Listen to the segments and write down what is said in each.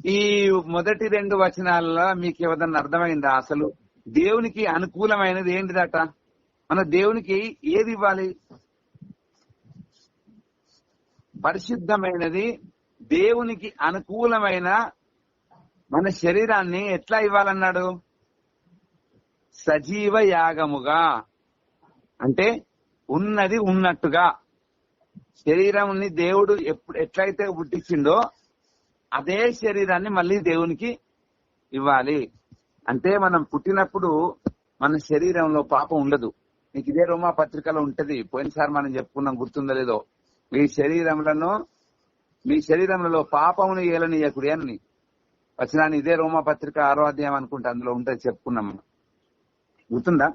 ఈ మొదటి 2 వచనాలలో మీకు ఏదన్నా అర్థమైందా? అసలు దేవునికి అనుకూలమైనది ఏంటిదట? మన దేవునికి ఏది ఇవ్వాలి? పరిశుద్ధమైనది. దేవునికి అనుకూలమైన మన శరీరాన్ని ఎట్లా ఇవ్వాలన్నాడు? సజీవ యాగముగా, అంటే ఉన్నది ఉన్నట్టుగా. శరీరాన్ని దేవుడు ఎట్లయితే పుట్టించిండో అదే శరీరాన్ని మళ్ళీ దేవునికి ఇవ్వాలి. అంటే మనం పుట్టినప్పుడు మన శరీరంలో పాపం ఉండదు. మీకు ఇదే రోమా పత్రికలో ఉంటది. పోయినసారి మనం చెప్పుకున్నాం, గుర్తుందో లేదో. మీ శరీరంలో పాపమును ఏలనీయకుడి అని వచనాన్ని ఇదే రోమా పత్రిక 6వ అధ్యాయం అనుకుంటా, అందులో ఉంటది, చెప్పుకున్నాం. గుర్తుందా?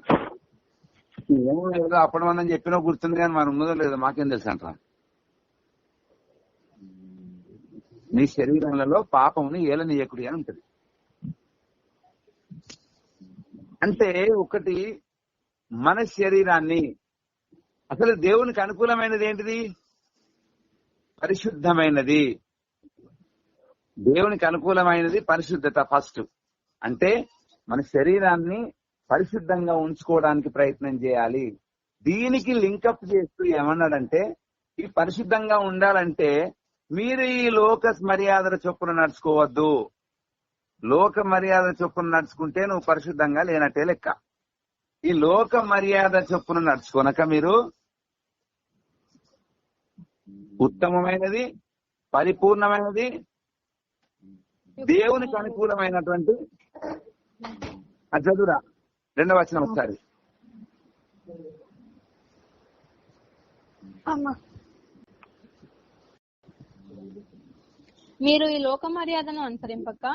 ఏమో లేదో అప్పుడు మనం చెప్పినా గుర్తుంది, కానీ మనం ఉన్నదో లేదో మాకేం తెలుసు అంటారా. నీ శరీరంలో పాపమును ఏలనీయకుడి అని ఉంటది. అంటే ఒకటి, మన శరీరాన్ని, అసలు దేవునికి అనుకూలమైనది ఏంటిది? పరిశుద్ధమైనది. దేవునికి అనుకూలమైనది పరిశుద్ధత ఫస్ట్. అంటే మన శరీరాన్ని పరిశుద్ధంగా ఉంచుకోవడానికి ప్రయత్నం చేయాలి. దీనికి లింకప్ చేస్తూ ఏమన్నాడంటే, ఈ పరిశుద్ధంగా ఉండాలంటే మీరు ఈ లోక మర్యాదల చొప్పున నడుచుకోవద్దు. లోక మర్యాద చొప్పున నడుచుకుంటే నువ్వు పరిశుద్ధంగా లేనట్టే లెక్క. ఈ లోక మర్యాద చొప్పున నడుచుకోనక మీరు ఉత్తమమైనది, పరిపూర్ణమైనది, దేవునికి అనుకూలమైనటువంటి, అది చదువురా 2వ వచనం ఒకసారి. మీరు ఈ లోక మర్యాదను అనుసరింపక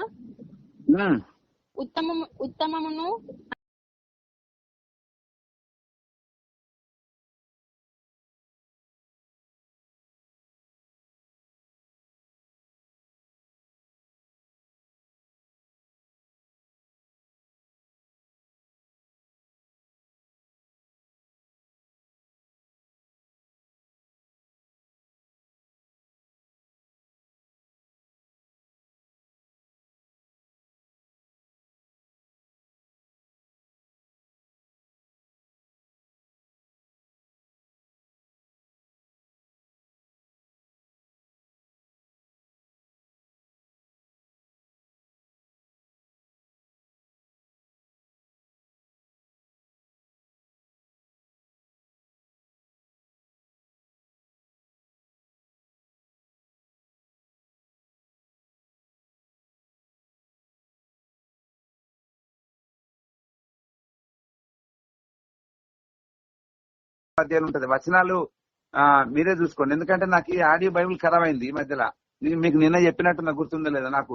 ఉత్తమమును అధ్యాయులు ఉంటది. వచనాలు మీరే చూసుకోండి. ఎందుకంటే నాకు ఈ ఆడియో బైబిల్ ఖరాబ్ అయింది ఈ మధ్యలో. మీకు నిన్న చెప్పినట్టు నాకు గుర్తుందో లేదా, నాకు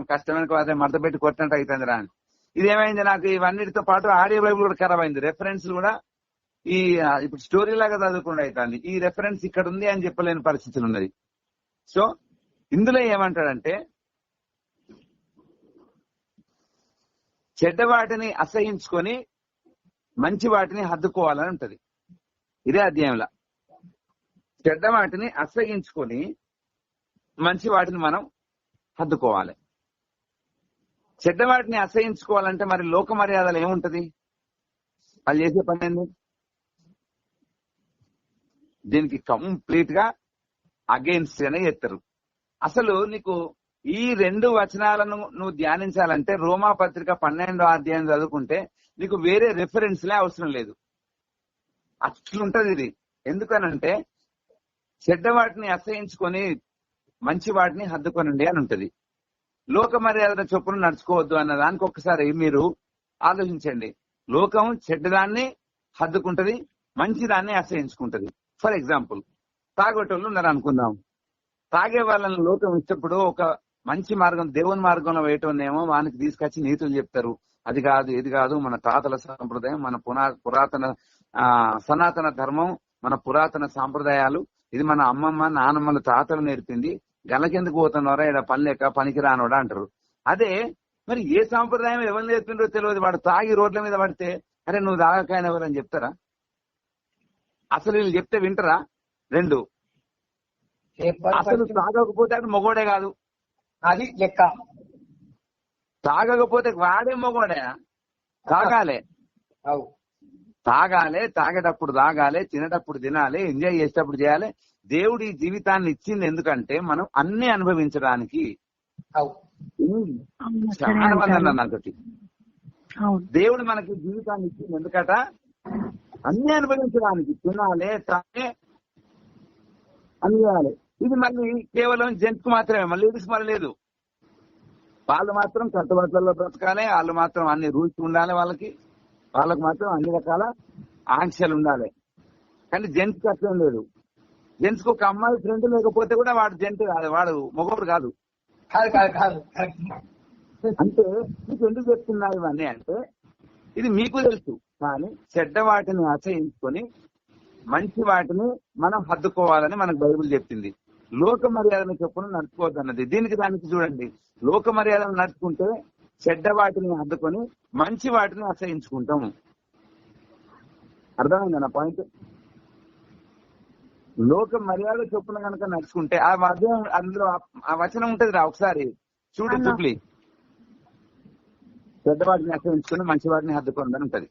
కష్టం వెనుక అదే మడత పెట్టి కొట్టినట్టు అవుతుంది రా అని. ఇదేమైంది, నాకు ఇవన్నిటితో పాటు ఆడియో బైబిల్ కూడా ఖరాబ్ అయింది. రెఫరెన్స్ కూడా ఈ ఇప్పుడు స్టోరీ లాగా చదువుకుండా అవుతుంది. ఈ రెఫరెన్స్ ఇక్కడ ఉంది అని చెప్పలేని పరిస్థితులు ఉన్నది. సో ఇందులో ఏమంటాడంటే, చెడ్డ వాటిని అసహించుకొని మంచి వాటిని హద్దుకోవాలని ఉంటది ఇదే అధ్యాయంలో. చెడ్డ వాటిని అసహించుకొని మంచి వాటిని మనం హద్దుకోవాలి. చెడ్డ వాటిని అసహించుకోవాలంటే మరి లోక మర్యాదలు ఏముంటది? వాళ్ళు చేసే పని ఏంది? దీనికి కంప్లీట్ గా అగెయిన్స్ట్ గానే చేస్తారు. అసలు నీకు ఈ 2 వచనాలను నువ్వు ధ్యానించాలంటే రోమా పత్రిక 12వ అధ్యాయం చదువుకుంటే నీకు వేరే రెఫరెన్స్లే అవసరం లేదు. అట్లుంటది ఇది. ఎందుకనంటే చెడ్డ వాటిని అసహించుకొని మంచి వాటిని హద్దుకొనండి అని ఉంటది. లోక మర్యాదల చొప్పున నడుచుకోవద్దు అన్న దానికి ఒక్కసారి మీరు ఆలోచించండి. లోకం చెడ్డదాన్ని హద్దుకుంటది, మంచిదాన్ని అసహించుకుంటది. ఫర్ ఎగ్జాంపుల్, తాగేటోళ్ళు ఉన్నారు అనుకుందాం. తాగే వాళ్ళని లోకం ఇచ్చినప్పుడు ఒక మంచి మార్గం, దేవుని మార్గంలో వేయటోనేమో వానికి తీసుకొచ్చి నీతులు చెప్తారు. అది కాదు, ఇది కాదు, మన తాతల సంప్రదాయం, మన పురాతన సనాతన ధర్మం, మన పురాతన సాంప్రదాయాలు, ఇది మన అమ్మమ్మ నానమ్మల తాతలు నేర్పింది, గలకెందుకు పోతున్నారా ఇక్కడ పని లేక పనికి రానోడా అంటారు. అదే మరి ఏ సాంప్రదాయం ఎవరు నేర్పిండ్రో తెలియదు. వాడు తాగి రోడ్ల మీద పడితే అరే నువ్వు తాగకాయన ఎవరని చెప్తారా? అసలు వీళ్ళు చెప్తే వింటరా? 2, అసలు తాగకపోతే అక్కడ మొగోడే కాదు, అది లెక్క. తాగకపోతే వాడేమో కూడా తాగాలి, అవు తాగాలి, తాగేటప్పుడు తాగాలి, తినేటప్పుడు తినాలి, ఎంజాయ్ చేసేటప్పుడు చేయాలి. దేవుడు ఈ జీవితాన్ని ఇచ్చింది ఎందుకంటే మనం అన్ని అనుభవించడానికి. అవు చాలా మంది అన్నారు నాతోటి, దేవుడు మనకి జీవితాన్ని ఇచ్చింది ఎందుకట, అన్ని అనుభవించడానికి, తినాలి, తాగే, అన్ని చేయాలి. ఇది మళ్ళీ కేవలం జెంట్స్ మాత్రమే, మళ్ళీ లేడీస్ మళ్ళీ లేదు. వాళ్ళు మాత్రం కట్టుబాట్లలో బ్రతకాలి, వాళ్ళు మాత్రం అన్ని రూల్స్ ఉండాలి, వాళ్ళకి మాత్రం అన్ని రకాల ఆంక్షలు ఉండాలి. కానీ జెంట్స్ కి అట్లేం లేదు. జెంట్స్ కి ఒక అమ్మాయి ఫ్రెండ్ లేకపోతే కూడా వాడు జెంట్ కాదు, వాడు మగవాడు కాదు. కాదు కాదు కాదు. అంటే మీకు ఎందుకు చెప్తున్నా ఇవన్నీ అంటే, ఇది మీకు తెలుసు, కానీ చెడ్డ వాటిని ఆశ్రయించుకొని మంచి వాటిని మనం హద్దుకోవాలని మనకు బైబిల్ చెప్పింది. లోక మర్యాదను చొప్పున నడుచుకోవద్దు అన్నది. దీనికి దానికి చూడండి, లోక మర్యాదను నడుచుకుంటే చెడ్డ వాటిని హద్దుకొని మంచి వాటిని ఆశ్రయించుకుంటాము. అర్థమైంది నా పాయింట్? లోక మర్యాద చొప్పున కనుక నడుచుకుంటే ఆ వచనం, అందులో ఆ వచనం ఉంటది రా, ఒకసారి చూడు చూపులి. చెడ్డ వాటిని ఆశ్రయించుకుని మంచి వాటిని హద్దుకోండి అని ఉంటది.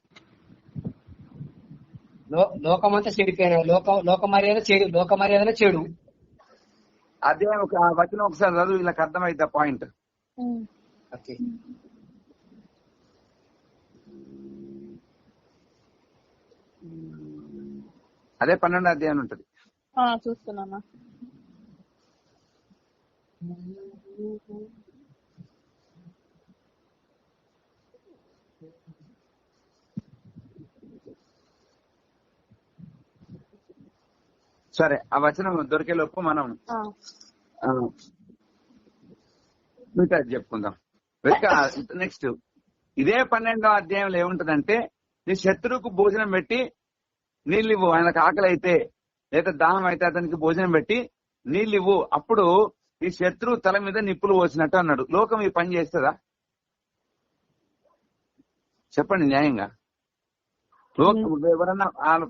లోకమంతా చెడిపోయిన లోక మర్యాదలో చెడు. అదే ఒక వచనం ఒకసారి చదువు, వీళ్ళకి అర్థమైంది పాయింట్. ఓకే, అదే 12వ అధ్యాయం ఉంటది. చూస్తున్నానా? సరే, ఆ వచనం దొరికే లోపు మనం మిగతా చెప్పుకుందాం. నెక్స్ట్ ఇదే 12వ అధ్యాయంలో ఏముంటదంటే, నీ శత్రువుకు భోజనం పెట్టి నీళ్ళు ఇవ్వు, ఆయనకు ఆకలి అయితే లేదా దాహం అయితే అతనికి భోజనం పెట్టి నీళ్ళు ఇవ్వు, అప్పుడు ఈ శత్రువు తల మీద నిప్పులు పోసినట్టు అన్నాడు. లోకం ఈ పని చేస్తుందా? చెప్పండి న్యాయంగా. లోకం ఎవరన్నా వాళ్ళు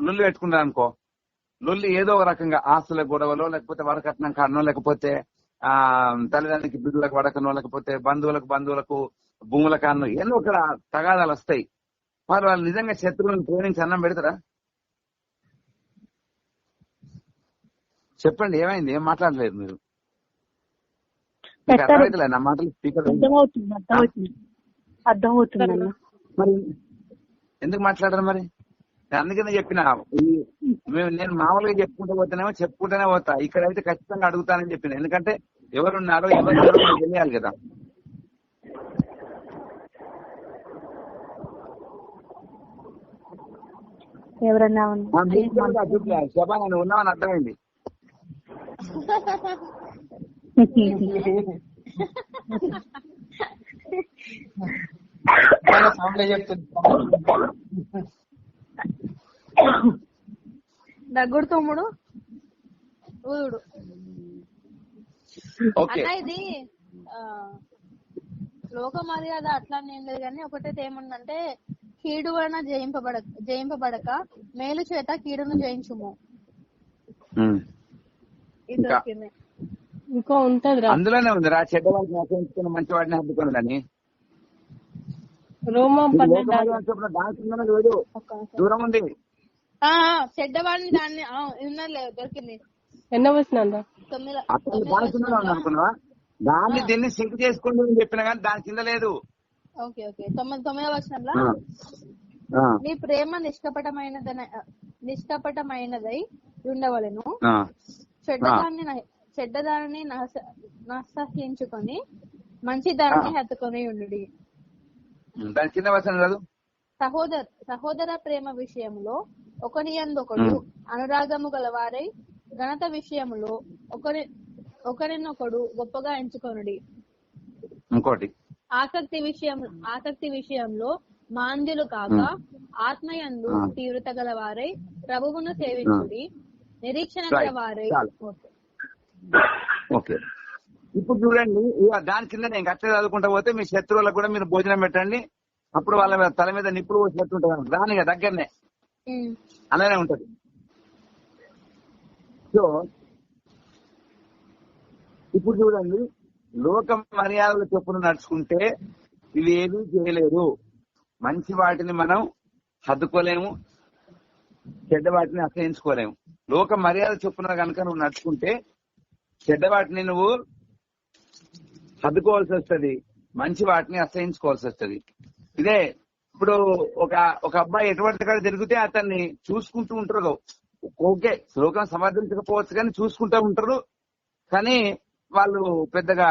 లొల్లి పెట్టుకున్నారు అనుకో, లొల్లి ఏదో ఒక రకంగా ఆస్తుల గొడవలో, లేకపోతే వరకట్నం కారణం, లేకపోతే తల్లిదండ్రులకి బిడ్డలకు వడకనో, లేకపోతే బంధువులకు భూముల కారణం, ఏదో ఒక తగాదాలు వస్తాయి. వాళ్ళు నిజంగా శత్రువులను ప్రేమించి అన్నం పెడతారా? చెప్పండి, ఏమైంది? ఏం మాట్లాడలేదు మీరు? అర్థమైతలే నా మాటలు? స్పీకర్ అర్థమవుతుంది. మరి ఎందుకు మాట్లాడరు మరి? అందుకనే చెప్పిన, నేను మామూలుగా చెప్పుకుంటూనే పోతా. ఇక్కడైతే ఖచ్చితంగా అడుగుతానని చెప్పిన, ఎందుకంటే ఎవరున్నారో ఎవరు తెలియాలి కదా. ఎవరన్నా శబా నేను ఉన్నామని అర్థమైంది. దగ్గుడు తమ్ముడు ఊడు అన్న, ఇది లోక మర్యాద అట్లా ఏం లేదు కానీ ఒకటైతే ఏముందంటే, కీడు వలన జయింపబడక మేలు చేత కీడును జయించుము. ఇంకో ఉంటది, అందులోనే ఉంది రా, చెడ్డ వాటిని ఆశ్రయించుకుని మంచి వాటిని హద్దుకోనని. లేదు, దూరం ఉంది. చెడ్డవాడిని దాన్ని ఉన్నది దొరికింది. ఎన్నో వచ్చిన అనుకున్నావా? దాన్ని దీన్ని సింక్ చేసుకోండి అని చెప్పిన కానీ దాని కింద లేదు. ఓకే ఓకే, 9వ వచనంలో, నీ ప్రేమ నిష్కపటమైనదై ఉండవలెను, చెడ్డదాన్ని నసహించుకొని మంచి దాన్ని హత్తుకొని ఉండు. దాని కింద వచనం కాదు. సహోదర ప్రేమ విషయంలో ఒకనియందొకడు అనురాగము గలవారై, ఘనత విషయంలో ఒకరినొకడు గొప్పగా ఎంచుకొనుడి. ఇంకోటి, ఆసక్తి విషయంలో మాంద్యులు కాక ఆత్మయందు తీవ్రత గలవారై ప్రభువును సేవించుడి. నిరీక్షణ గలవారై. ఓకే, ఇప్పుడు చూడండి, దాని కింద నేను గట్ల చదువుకుంటా పోతే మీ శత్రువులకు కూడా మీరు భోజనం పెట్టండి, అప్పుడు వాళ్ళ తల మీద నిప్పులు పోసినట్టుంటది. దానిగా దగ్గరనే అలానే ఉంటది. సో ఇప్పుడు చూడండి, లోక మర్యాదల చొప్పున నడుచుకుంటే ఇవి ఏమీ చేయలేరు. మంచి వాటిని మనం హద్దుకోలేము, చెడ్డ వాటిని అసహించుకోలేము. లోక మర్యాద చొప్పున కనుక నువ్వు నడుచుకుంటే చెడ్డ వాటిని నువ్వు హద్దుకోవాల్సి వస్తుంది, మంచి వాటిని అసహించుకోవాల్సి వస్తుంది. ఇదే ఇప్పుడు ఒక అబ్బాయి ఎటువంటి కాడ తిరిగితే అతన్ని చూసుకుంటూ ఉంటారు. ఓకే, శ్లోకం సమర్థించకపోవచ్చు కానీ చూసుకుంటూ ఉంటారు. కానీ వాళ్ళు పెద్దగా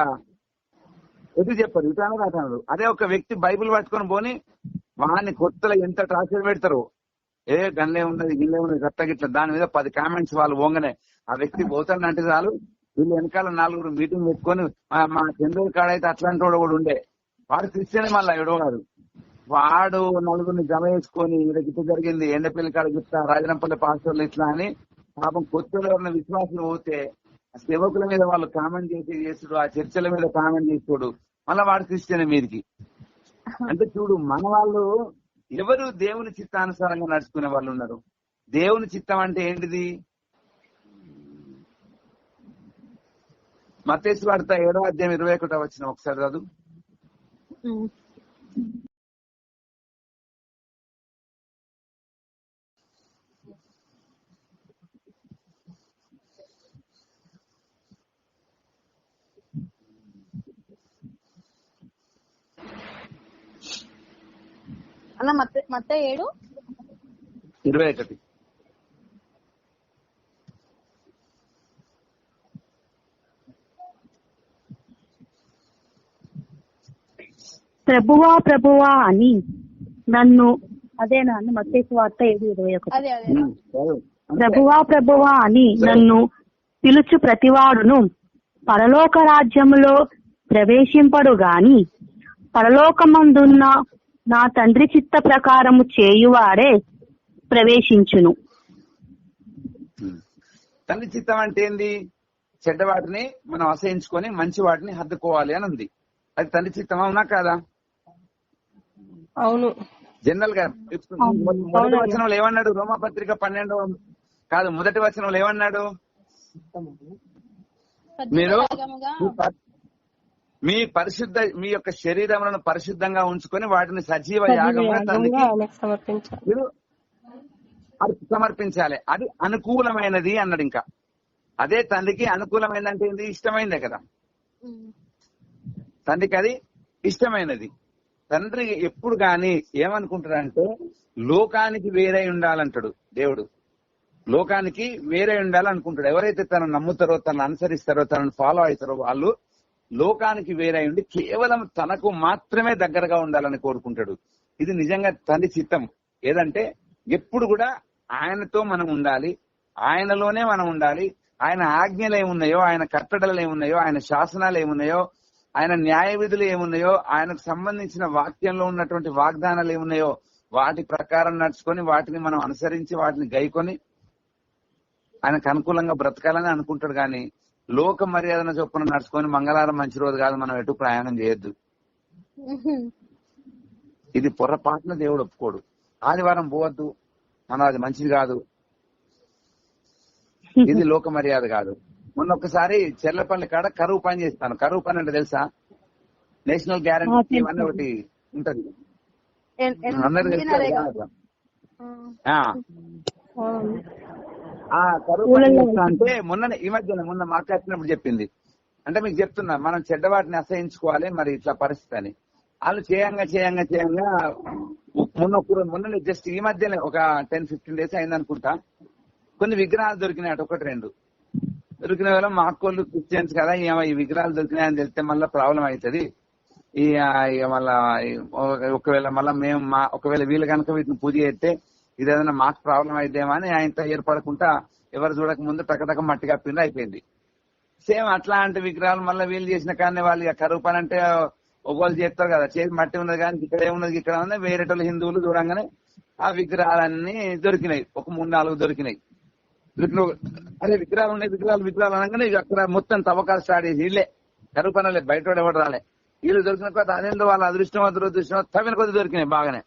ఎదురు చెప్పారు, ఇటాను కాదు. అదే ఒక వ్యక్తి బైబిల్ పట్టుకొని పోని వాడిని కొత్తలో ఎంత టార్చర్ పెడతారు. గన్లే ఉన్నది గిల్లే ఉన్నది గట్ట గిట్ల దాని మీద 10 కామెంట్స్ వాళ్ళు పోగానే ఆ వ్యక్తి పోతాడంటే చాలు వీళ్ళు వెనకాల 4 మీటింగ్ పెట్టుకొని మా చంద్రుడి కాడైతే అట్లాంటి వాడు కూడా ఉండే, వాడు క్రిస్టియన్ మళ్ళీ ఎవడో కాదు. వాడు 4 జమ వేసుకొని గిట్ట జరిగింది ఎండపల్లి కాడ గిట్లా రాజనంపల్లి పాస్టర్లు ఇట్లా అని పాపం కొత్తలో ఉన్న విశ్వాసులు పోతే సేవకుల మీద వాళ్ళు కామెంట్ చేసుడు, ఆ చర్చల మీద కామెంట్ చేసుకోడు, మళ్ళీ వాడు క్రిస్టియన్ మీదకి. అంటే చూడు, మన వాళ్ళు ఎవరు దేవుని చిత్తానుసారంగా నడుచుకునే వాళ్ళు ఉన్నారు. దేవుని చిత్తం అంటే ఏంటిది? మత్తయి సువార్త 7వ అధ్యాయం 21వ వచనం ఒకసారి చదువు. అలా మత్తయి 7:21. ప్రభువా ప్రభువా అని నన్ను, అదేనా అన్న మత్తయి సువార్త 7:21. అదే ప్రభువా ప్రభువా అని నన్ను పిలుచు ప్రతివాడును పరలోక రాజ్యములో ప్రవేశింపడు గాని పరలోకమందున్న నా తండ్రి చిత్త ప్రకారము చేయువాడే ప్రవేశించును. తండ్రి చిత్తం అంటే ఏంది? చెడ్డ వాటిని మనం అసహించుకొని మంచి వాటిని హద్దుకోవాలి అని ఉంది. అది తండ్రి చిత్తం అవునా కాదా? అవును. జనరల్ గా మొదటి వచనంలో ఏమన్నాడు? రోమాపత్రిక 12 కాదు, మొదటి వచనంలో ఏమన్నాడు? మీరు మీ యొక్క శరీరములను పరిశుద్ధంగా ఉంచుకొని వాటిని సజీవ యాగంగా సమర్పించాలి. అది అనుకూలమైనది అన్నాడు. ఇంకా అదే తండ్రికి అనుకూలమైనది అంటే ఏంది? ఇష్టమైందే కదా. తండ్రికి అది ఇష్టమైనది. తండ్రి ఎప్పుడు గాని ఏమనుకుంటాడంటే లోకానికి వేరే ఉండాలంటాడు దేవుడు. లోకానికి వేరే ఉండాలనుకుంటాడు. ఎవరైతే తనను నమ్ముతారో, తనను అనుసరిస్తారో, తనను ఫాలో అవుతారో వాళ్ళు లోకానికి వేరే ఉండి కేవలం తనకు మాత్రమే దగ్గరగా ఉండాలని కోరుకుంటాడు. ఇది నిజంగా తండ్రి చిత్తం. ఏదంటే ఎప్పుడు కూడా ఆయనతో మనం ఉండాలి, ఆయనలోనే మనం ఉండాలి. ఆయన ఆజ్ఞలు ఏమున్నాయో, ఆయన కట్టడలు ఏమున్నాయో, ఆయన శాసనాలు ఏమున్నాయో, ఆయన న్యాయ విధులు ఏమున్నాయో, ఆయనకు సంబంధించిన వాక్యంలో ఉన్నటువంటి వాగ్దానాలు ఏమున్నాయో వాటి ప్రకారం నడుచుకొని వాటిని మనం అనుసరించి వాటిని గైకొని ఆయనకు అనుకూలంగా బ్రతకాలని అనుకుంటాడు. కానీ లోక మర్యాదన చొప్పున నడుచుకొని మంగళవారం మంచి రోజు కాదు మనం ఎటు ప్రయాణం చేయొద్దు. ఇది పొరపాటున దేవుడు ఒప్పుకోడు. ఆదివారం పోవద్దు, మనం అది మంచిది కాదు, ఇది లోక మర్యాద కాదు. మొన్న ఒక్కసారి చెర్లపల్లి కాడ కరువు పని చేస్తాను. కరువు పని అంటే తెలుసా? నేషనల్ గ్యారంటీ అని ఒకటి ఉంటది, అందరికి తెలుసు. ఆ కరువు పని చేస్తా అంటే మొన్న మాట్లాడినప్పుడు చెప్పింది. అంటే మీకు చెప్తున్నా, మనం చెడ్డవాటిని అసహించుకోవాలి. మరి ఇట్లా పరిస్థితి అని వాళ్ళు చేయంగా మొన్న జస్ట్ ఈ మధ్యనే ఒక 10-15 days అయిందనుకుంటా, కొన్ని విగ్రహాలు దొరికినాయి. 1-2 దొరికిన వేళ మా అక్కోళ్ళు క్రిస్టియన్స్ కదా, ఈ విగ్రహాలు దొరికినాయని తెలిస్తే మళ్ళీ ప్రాబ్లం అవుతుంది. మళ్ళా ఒకవేళ మళ్ళీ మేము ఒకవేళ వీళ్ళు కనుక వీటిని పూజ చేస్తే ఇది ఏదైనా మాకు ప్రాబ్లం అయిద్దేమో అని ఆయనతో ఏర్పడకుండా ఎవరు చూడక ముందు టకటక మట్టి కప్పింది, అయిపోయింది. సేమ్ అట్లాంటి విగ్రహాలు మళ్ళీ వీళ్ళు చేసిన కానీ వాళ్ళు కరువు పని అంటే ఒకళ్ళు చేస్తారు కదా, చేసి మట్టి ఉన్నది కానీ ఇక్కడ ఏమున్నది ఇక్కడ ఉన్నది, వేరేటోళ్ళు హిందువులు చూడంగానే ఆ విగ్రహాలన్నీ దొరికినాయి. ఒక 3-4 దొరికినాయి. అరే విగ్రహాలు అనగానే అక్కడ మొత్తం తవ్వకాలు స్టార్ట్ చేసి వీళ్ళే కరువు పని లేదు, బయట ఎవరు రాలే. వీళ్ళు దొరికిన కొద్ది అదేందో వాళ్ళ అదృష్టం దురదృష్టం తవ్విన కొద్ది దొరికినాయి. బాగానే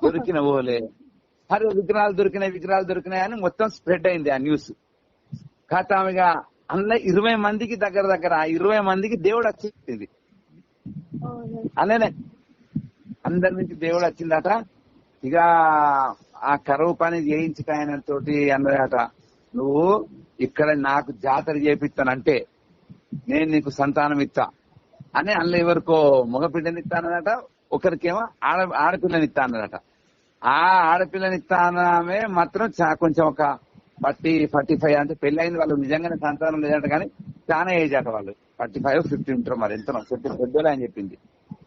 దొరికిన ఓలే అరే విగ్రహాలు దొరికినాయి అని మొత్తం స్ప్రెడ్ అయింది ఆ న్యూస్. ఖాతామిగా అందులో 20 మందికి దగ్గర 20 మందికి దేవుడు వచ్చింది. అలానే అందరి నుంచి దేవుడు వచ్చిందట. ఇక ఆ కరువు పని చేయించుకాయన తోటి అన్నదట, నువ్వు ఇక్కడ నాకు జాతర చేపిస్తానంటే నేను నీకు సంతానం ఇస్తా అని. అందులో ఎవరికో మగపిల్లని ఇస్తానదట, ఒకరికేమో ఆడపిల్లని ఇస్తానదట. ఆ ఆడపిల్లని ఇస్తానమే మాత్రం కొంచెం ఒక 45 అంటే పెళ్లి అయింది, వాళ్ళు నిజంగానే సంతానం లేదంట, కానీ చాలా ఏజ్ అట వాళ్ళు, 45, 50 ఉంటారు. మరి ఎంత పెద్దోళ్ళే అని చెప్పింది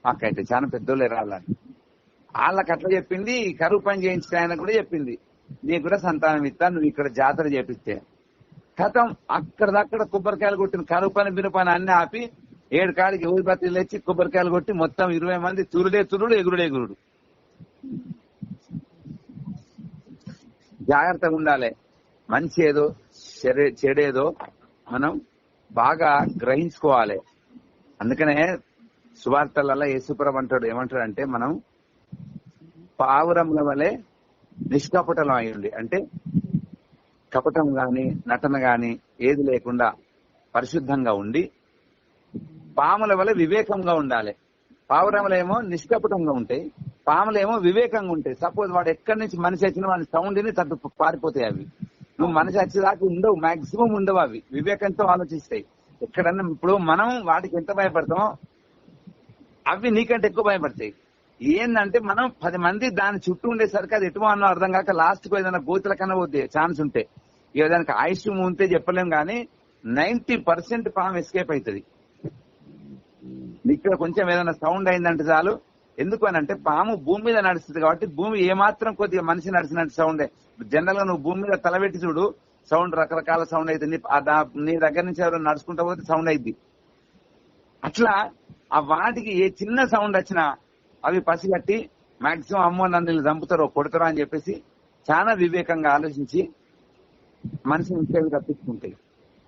మాకైతే, చాలా పెద్దోళ్ళే రాళ్ళని. వాళ్ళకి అట్లా చెప్పింది. కరువు పని చేయించిన ఆయన కూడా చెప్పింది, నీకు కూడా సంతానం ఇస్తా, నువ్వు ఇక్కడ జాతర చేపిస్తే. కథం అక్కడదక్కడ కొబ్బరికాయలు కొట్టిన కరువు పని బిరుపని అన్ని ఆపి 7 కాడికి ఊరి బత్తీలు తెచ్చి కొబ్బరికాయలు కొట్టి మొత్తం 20 మంది తురుడే తురుడు, ఎగురుడే ఎగురుడు. జాగ్రత్తగా ఉండాలి. మంచి ఏదో చెడేదో మనం బాగా గ్రహించుకోవాలి. అందుకనే సువార్తలలో యేసుప్రభు అంటాడు, ఏమంటాడంటే మనం పావురముల వలె నిష్కపటలం అయ్యండి, అంటే కపటం గాని నటన గాని ఏది లేకుండా పరిశుద్ధంగా ఉండి పాముల వలె వివేకంగా ఉండాలి. పావురములేమో నిష్కపటంగా ఉంటాయి, పాములేమో వివేకంగా ఉంటాయి. సపోజ్ వాడు ఎక్కడి నుంచి మనిషి వచ్చినా వాడి సౌండ్ ని తట్టు పారిపోతాయి. అవి నువ్వు మనిషి వచ్చేదాకా ఉండవు, మాక్సిమం ఉండవు. అవి వివేకంతో ఆలోచిస్తాయి. ఎక్కడన్నా ఇప్పుడు మనం వాటికి ఎంత భయపడతామో అవి నీకంటే ఎక్కువ భయపడతాయి. ఏంటంటే మనం 10 మంది దాని చుట్టూ ఉండేసరికి అది ఎటువో అన్నో అర్థం కాక లాస్ట్ కు ఏదైనా గోతుల కన్నా పోతే ఛాన్స్ ఉంటే, ఇక దానికి ఆయుష్ ఉంటే చెప్పలేం, కానీ 90% పాము ఎస్కేప్ అవుతుంది. ఇక్కడ కొంచెం ఏదైనా సౌండ్ అయిందంటే చాలు. ఎందుకు అని అంటే పాము భూమి మీద నడుస్తుంది కాబట్టి, భూమి ఏమాత్రం కొద్దిగా మనిషి నడిచినట్టు సౌండ్. జనరల్ గా నువ్వు భూమి మీద తలబెట్టి చూడు, సౌండ్ రకరకాల సౌండ్ అవుతుంది. నీ దగ్గర నుంచి ఎవరైనా నడుచుకుంటా పోతే సౌండ్ అయింది. అట్లా ఆ వాటికి ఏ చిన్న సౌండ్ వచ్చినా అవి పసిగట్టి మాక్సిమం అమ్మో నన్ను చంపుతారో కొడతారో అని చెప్పేసి చాలా వివేకంగా ఆలోచించి మనిషి నుంచి అవి తప్పించుకుంటాయి.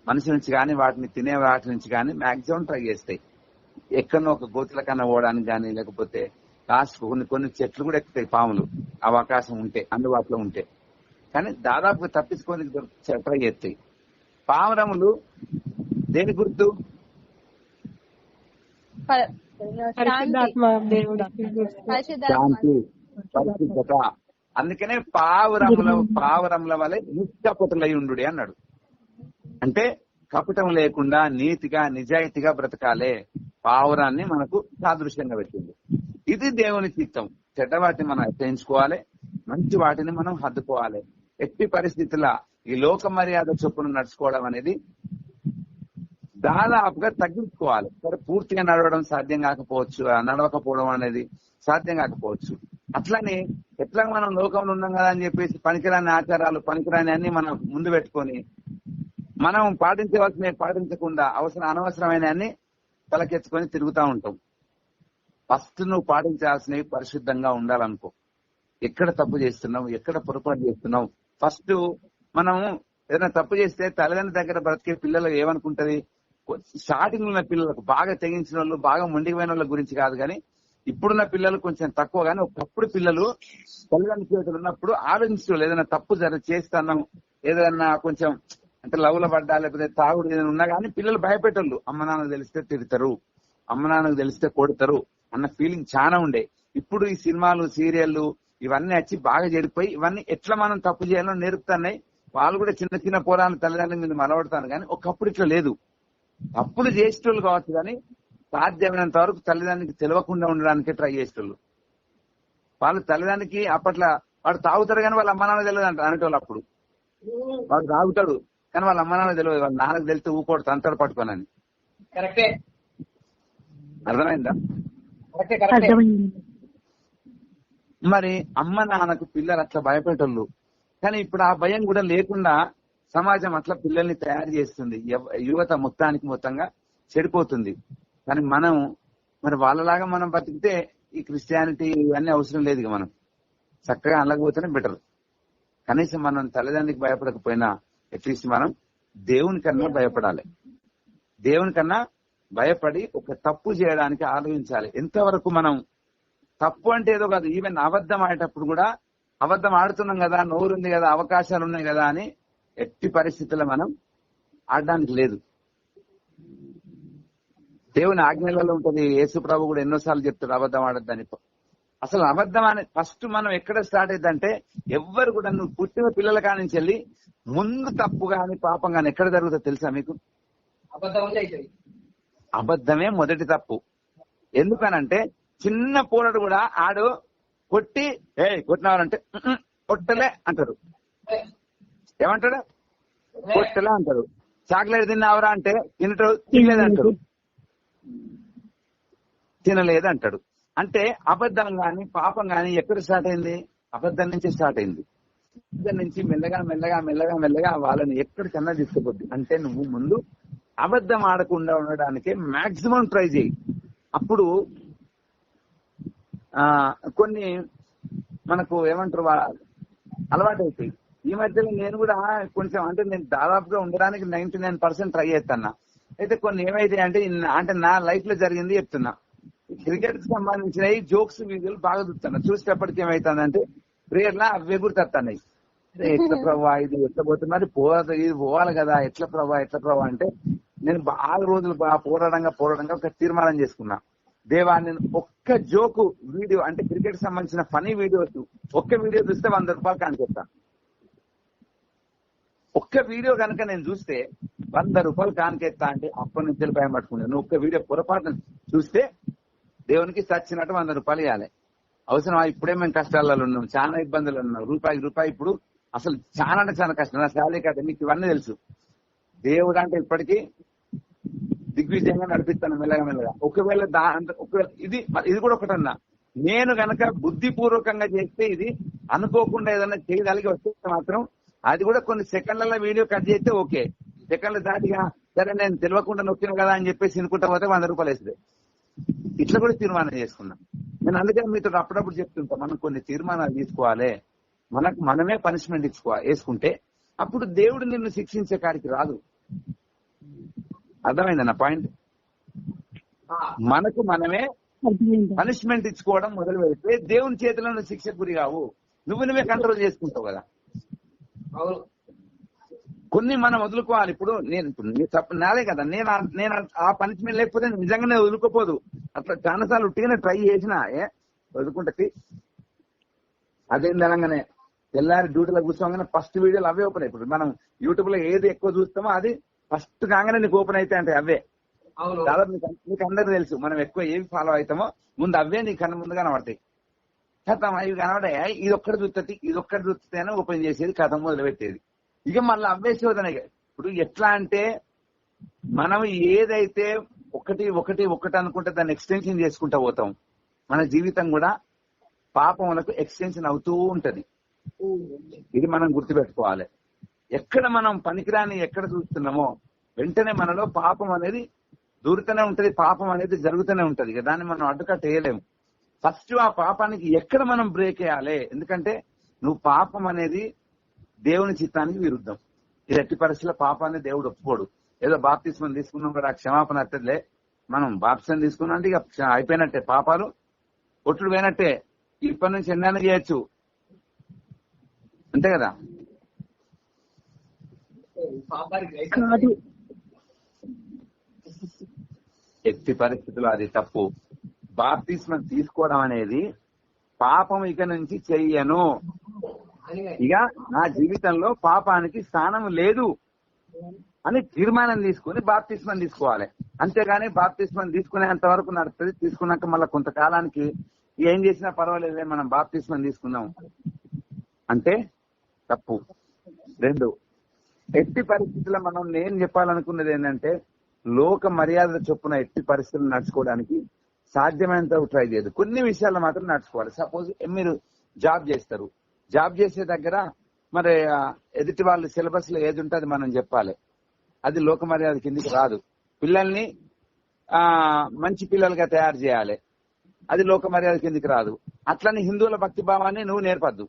మనిషి నుంచి కానీ వాటిని తినే వాటి నుంచి కానీ మాక్సిమం ట్రై చేస్తాయి. ఎక్కడో ఒక గోతుల కన్నా పోవడానికి కానీ, లేకపోతే లాస్ట్ కొన్ని చెట్లు కూడా ఎక్కుతాయి పాములు, అవకాశం ఉంటే, అందుబాటులో ఉంటే. కానీ దాదాపుగా తప్పించుకొని ట్రై చేస్తాయి. పావురములు దేని గుర్తు? శాంతి, పరిశుద్ధత. అందుకనే పావురముల వలె నిష్కపటులై ఉండు అన్నాడు. అంటే కపటం లేకుండా నీతిగా నిజాయితీగా బ్రతకాలే. పావురాన్ని మనకు సాదృశ్యంగా పెట్టింది. ఇది దేవుని చిత్తం. చెడ్డ వాటిని మనం హెచ్చరించుకోవాలి, మంచి వాటిని మనం హద్దుకోవాలి. ఎట్టి పరిస్థితుల ఈ లోక మర్యాద చొప్పున నడుచుకోవడం అనేది దాదాపుగా తగ్గించుకోవాలి. సరే, పూర్తిగా నడవడం సాధ్యం కాకపోవచ్చు, నడవకపోవడం అనేది సాధ్యం కాకపోవచ్చు. అట్లనే ఎట్లా మనం లోకంలో ఉన్నాం కదా అని చెప్పేసి పనికిరాని ఆచారాలు, పనికిరాని అన్ని మనం ముందు పెట్టుకొని మనం పాటించవలసినవి పాటించకుండా అనవసరమైన అన్ని తలకెత్తుకొని తిరుగుతూ ఉంటాం. ఫస్ట్ నువ్వు పాటించాల్సినవి పరిశుద్ధంగా ఉండాలనుకో. ఎక్కడ తప్పు చేస్తున్నావు, ఎక్కడ పొరపాటు చేస్తున్నావు, ఫస్ట్ మనం ఏదైనా తప్పు చేస్తే తల్లిదండ్రుల దగ్గర బ్రతికే పిల్లలు ఏమనుకుంటది, స్టార్టింగ్ ఉన్న పిల్లలకు బాగా తెగించిన వాళ్ళు, బాగా మొండిపోయిన వాళ్ళ గురించి కాదు, కానీ ఇప్పుడున్న పిల్లలు కొంచెం తక్కువ. కానీ ఒకప్పుడు పిల్లలు తల్లిదండ్రుల చేతులు ఉన్నప్పుడు ఆలోచించడం, ఏదైనా తప్పు చేస్తున్నాం, ఏదైనా కొంచెం అంటే లవ్లో పడ్డా లేకపోతే తాగుడు ఏదైనా ఉన్నా కానీ పిల్లలు భయపెట్టోళ్ళు. అమ్మ నాన్నకు తెలిస్తే తిడతారు, అమ్మ నాన్నకు తెలిస్తే కొడతారు అన్న ఫీలింగ్ చాలా ఉండే. ఇప్పుడు ఈ సినిమాలు, సీరియళ్లు ఇవన్నీ వచ్చి బాగా చెడిపోయి ఇవన్నీ ఎట్లా మనం తప్పు చేయాలో నేర్పుతున్నాయి. వాళ్ళు కూడా చిన్న చిన్న పోరాలు తల్లిదండ్రుల మీద మలవడతాను. కానీ ఒకప్పుడు ఇట్లా లేదు. తప్పులు చేసేటోళ్ళు కావచ్చు, కానీ సాధ్యమైనంత వరకు తల్లిదండ్రులకి తెలియకుండా ఉండడానికి ట్రై చేసేటోళ్ళు. వాళ్ళు తల్లిదండ్రులకి అప్పట్లో వాడు తాగుతారు కానీ వాళ్ళ అమ్మ నాన్న తెలియదు అంట అనేటోళ్ళు. అప్పుడు వాడు తాగుతాడు కానీ వాళ్ళ అమ్మ నాన్న తెలియదు, వాళ్ళ నాన్నకు తెలిస్తే ఊకోడు తంతడు పట్టుకోనని. కరెక్టే, అర్థమైందా? మరి అమ్మ నాన్నకు పిల్లలు అట్లా భయపెట్టోళ్ళు. కానీ ఇప్పుడు ఆ భయం కూడా లేకుండా సమాజం అట్లా పిల్లల్ని తయారు చేస్తుంది. యువత మొత్తంగా చెడిపోతుంది. కానీ మనం మరి వాళ్ళలాగా మనం బతికితే ఈ క్రిస్టియానిటీ ఇవన్నీ అవసరం లేదు. ఇక మనం చక్కగా అనలేకపోతేనే బెటర్. కనీసం మనం తల్లిదండ్రులకు భయపడకపోయినా అట్లీస్ట్ మనం దేవుని కన్నా భయపడాలి. దేవుని కన్నా భయపడి ఒక తప్పు చేయడానికి ఆలోచించాలి. ఎంతవరకు మనం తప్పు అంటే ఏదో కాదు, ఈవెన్ అబద్ధం ఆడేటప్పుడు కూడా అబద్ధం ఆడుతున్నాం కదా, నోరుంది కదా, అవకాశాలు ఉన్నాయి కదా అని ఎట్టి పరిస్థితుల్లో మనం ఆడడానికి లేదు. దేవుని ఆజ్ఞలలో ఉంటది. యేసు ప్రభు కూడా ఎన్నోసార్లు చెప్తాడు అబద్ధం ఆడద్దని. అసలు అబద్ధం అనే ఫస్ట్ మనం ఎక్కడ స్టార్ట్ అయిందంటే, ఎవ్వరు కూడా నువ్వు పుట్టిన పిల్లల కానించి వెళ్ళి ముందు తప్పు గాని పాపం గాని ఎక్కడ జరుగుతుందో తెలుసా మీకు? అబద్ధమే మొదటి తప్పు. ఎందుకనంటే చిన్న పోరడు కూడా ఆడు కొట్టి కొట్టినవారంటే కొట్టలే అంటాడు. ఏమంటాడు? కొట్టలే అంటాడు. చాక్లెట్ తిన్నావరా అంటే తినలేదంటాడు. తినలేదు అంటాడు. అంటే అబద్ధం గాని పాపం గాని ఎక్కడ స్టార్ట్ అయింది? అబద్ధం నుంచి స్టార్ట్ అయింది. అబద్ధం నుంచి మెల్లగా మెల్లగా మెల్లగా మెల్లగా వాళ్ళని ఎక్కడికన్నా తీసుకుపోద్ది. అంటే నువ్వు ముందు అబద్ధం ఆడకుండా ఉండడానికి మాక్సిమం ట్రై చేయి. అప్పుడు కొన్ని మనకు ఏమంటారు అలవాటు అవుతాయి. ఈ మధ్యలో నేను కూడా కొంచెం అంటే నేను దాదాపుగా ఉండడానికి 99% ట్రై చేస్తాను. అయితే కొన్ని ఏమైతే అంటే నా లైఫ్ లో జరిగింది చెప్తున్నా. క్రికెట్ కి సంబంధించిన జోక్స్ వీడియోలు బాగా చూస్తున్నా. చూసేటప్పటికి ఏమైతుందంటే ప్రేయర్ లా అవే గుర్తొస్తున్నాయి. ఎట్లా ప్రభావ ఇది ఎట్లా పోతే మరి ఇది పోవాలి కదా, ఎట్లా ప్రభావ అంటే నేను బాగా రోజులు బాగా పోరాడంగా ఒక తీర్మానం చేసుకున్నా. దేవా నేను ఒక్క జోకు వీడియో అంటే క్రికెట్ సంబంధించిన ఫనీ వీడియోస్ ఒక్క వీడియో చూస్తే 100 రూపాయలు కానికెత్తా. ఒక్క వీడియో కనుక నేను చూస్తే 100 రూపాయలు కానికెత్తా అంటే అప్పటి నుంచి భయం పట్టుకున్నాను. నువ్వు ఒక్క వీడియో పొరపాటున చూస్తే దేవునికి చచ్చినట్టు 100 రూపాయలు ఇవ్వాలి. అవసరమా? ఇప్పుడే మేము కష్టాలలో ఉన్నాం, చాలా ఇబ్బందులు ఉన్నాం. రూపాయి ఇప్పుడు అసలు చాలా అంటే చాలా కష్టం. నా శాలరీ కదా మీకు ఇవన్నీ తెలుసు. దేవుడు అంటే ఇప్పటికీ దిగ్విజయంగా నడిపిస్తాను మెల్లగా. ఒకవేళ ఇది కూడా ఒకటన్నా నేను గనక బుద్ధిపూర్వకంగా చేస్తే ఇది అనుకోకుండా ఏదైనా చేయగలిగి వస్తే మాత్రం అది కూడా కొన్ని సెకండ్లలో వీడియో కట్ చేస్తే ఓకే. సెకండ్ల దాటిగా సరే నేను తెలియకుండా నొక్కిన కదా అని చెప్పేసి అనుకుంటా పోతే 100 రూపాయలు వేస్తుంది. ఇట్లా కూడా తీర్మానం చేసుకున్నాం. నేను అందుకని మీతో అప్పుడప్పుడు చెప్తుంటా, మనం కొన్ని తీర్మానాలు తీసుకోవాలి. మనకు మనమే పనిష్మెంట్ వేసుకుంటే అప్పుడు దేవుడు నిన్ను శిక్షించే కాడికి రాదు. అర్థమైంది నా పాయింట్? మనకు మనమే పనిష్మెంట్ ఇచ్చుకోవడం మొదలు పెడితే దేవుని చేతిలో నువ్వు శిక్షకు గురి కావు. నువ్వే కంట్రోల్ చేసుకుంటావు కదా. కొన్ని మనం వదులుకోవాలి. ఇప్పుడు నాదే కదా, నేను ఆ పనిష్మెంట్ లేకపోతే నిజంగానే వదులుకోపోదు. అట్లా చాలాసార్లు ఉట్టిగానే ట్రై చేసినా వదులుకుంటే అదేం తెలంగానే తెల్లారి డ్యూటీలో కూర్చోగానే ఫస్ట్ వీడియోలు అవే ఓపెన్. ఇప్పుడు మనం యూట్యూబ్ లో ఏది ఎక్కువ చూస్తామో అది ఫస్ట్ కాగానే నీకు ఓపెన్ అయితే అంటే అవే. చాలా మీకు అందరికి తెలుసు, మనం ఎక్కువ ఏవి ఫాలో అవుతామో ముందు అవే నీ కన్నా ముందు కనబడతాయి. కథం ఇవి కనబడాయి, ఇది ఒక్కటి చూస్తుంది అని ఓపెన్ చేసేది, కథ మొదలు పెట్టేది. ఇక మళ్ళీ అవే శోధన. ఇప్పుడు ఎట్లా అంటే మనం ఏదైతే ఒకటి అనుకుంటే దాన్ని ఎక్స్టెన్షన్ చేసుకుంటా పోతాం. మన జీవితం కూడా పాపములకు ఎక్స్టెన్షన్ అవుతూ ఉంటది. ఇది మనం గుర్తుపెట్టుకోవాలి. ఎక్కడ మనం పనికిరాని ఎక్కడ చూస్తున్నామో వెంటనే మనలో పాపం అనేది దూరుతూనే ఉంటది, పాపం అనేది జరుగుతూనే ఉంటది. దాన్ని మనం అడ్డుకట్ట వేయలేము. ఫస్ట్ ఆ పాపానికి ఎక్కడ మనం బ్రేక్ వేయాలి? ఎందుకంటే నువ్వు పాపం అనేది దేవుని చిత్తానికి విరుద్ధం. ఇది ఎట్టి పరిస్థితుల్లో పాపాన్ని దేవుడు ఒప్పుకోడు. ఏదో బాప్తిస్మం తీసుకున్నాం కూడా క్షమాపణ అట్టలే, మనం బాప్తిస్మం తీసుకున్నాం అంటే ఇక అయిపోయినట్టే, పాపాలు ఒట్టుడు పోయినట్టే. ఇప్పటి నుంచి ఎన్నైనా చేయొచ్చు, అంతే కదా. ఎట్టి పరిస్థితుల్లో అది తప్పు. బాప్తిస్మం తీసుకోవడం అనేది పాపం ఇక నుంచి చెయ్యను, ఇక నా జీవితంలో పాపానికి స్థానం లేదు అని తీర్మానం తీసుకుని బాప్తిస్మం తీసుకోవాలి. అంతేగాని బాప్తిస్మం తీసుకునేంత వరకు నడుస్తుంది. తీసుకున్నాక మళ్ళీ కొంతకాలానికి ఏం చేసినా పర్వాలేదే మనం బాప్తిస్మం తీసుకున్నాం అంటే తప్పు. 2, ఎట్టి పరిస్థితుల్లో మనం నేను చెప్పాలనుకున్నది ఏంటంటే లోక మర్యాద చొప్పున ఎట్టి పరిస్థితులు నడుచుకోవడానికి సాధ్యమైనంత ట్రై చేయదు. కొన్ని విషయాల్లో మాత్రం నడుచుకోవాలి. సపోజ్ మీరు జాబ్ చేస్తారు, జాబ్ చేసే దగ్గర మరి ఎదుటి వాళ్ళు సిలబస్ లో ఏది ఉంటే అది మనం చెప్పాలి. అది లోక మర్యాద కిందికి రాదు. పిల్లల్ని మంచి పిల్లలుగా తయారు చేయాలి, అది లోక మర్యాద కిందికి రాదు. అట్లని హిందువుల భక్తి భావాన్ని నువ్వు నేర్పద్దు,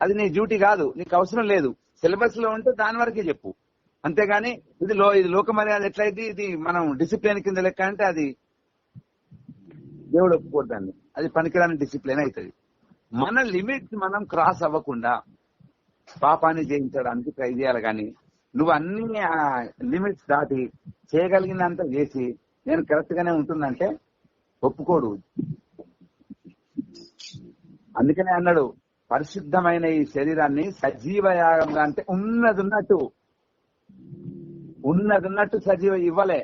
అది నీ డ్యూటీ కాదు, నీకు అవసరం లేదు. సిలబస్ లో ఉంటే దాని వరకే చెప్పు, అంతేగాని ఇది లోక మర్యాద ఎట్లయితే ఇది మనం డిసిప్లిన్ కింద లెక్క అంటే అది దేవుడు ఒప్పుకోద్దాన్ని, అది పనికిరాని డిసిప్లిన్ అవుతుంది. మన లిమిట్స్ మనం క్రాస్ అవ్వకుండా పాపాన్ని జయించడానికి ట్రై చేయాలి. కానీ నువ్వు అన్ని లిమిట్స్ దాటి చేయగలిగినంత చేసి నేను కరెక్ట్ గానే ఉంటుందంటే ఒప్పుకోడు. అందుకనే అన్నాడు పరిశుద్ధమైన ఈ శరీరాన్ని సజీవ యాగంగా, అంటే ఉన్నదున్నట్టు సజీవ ఇవ్వలే.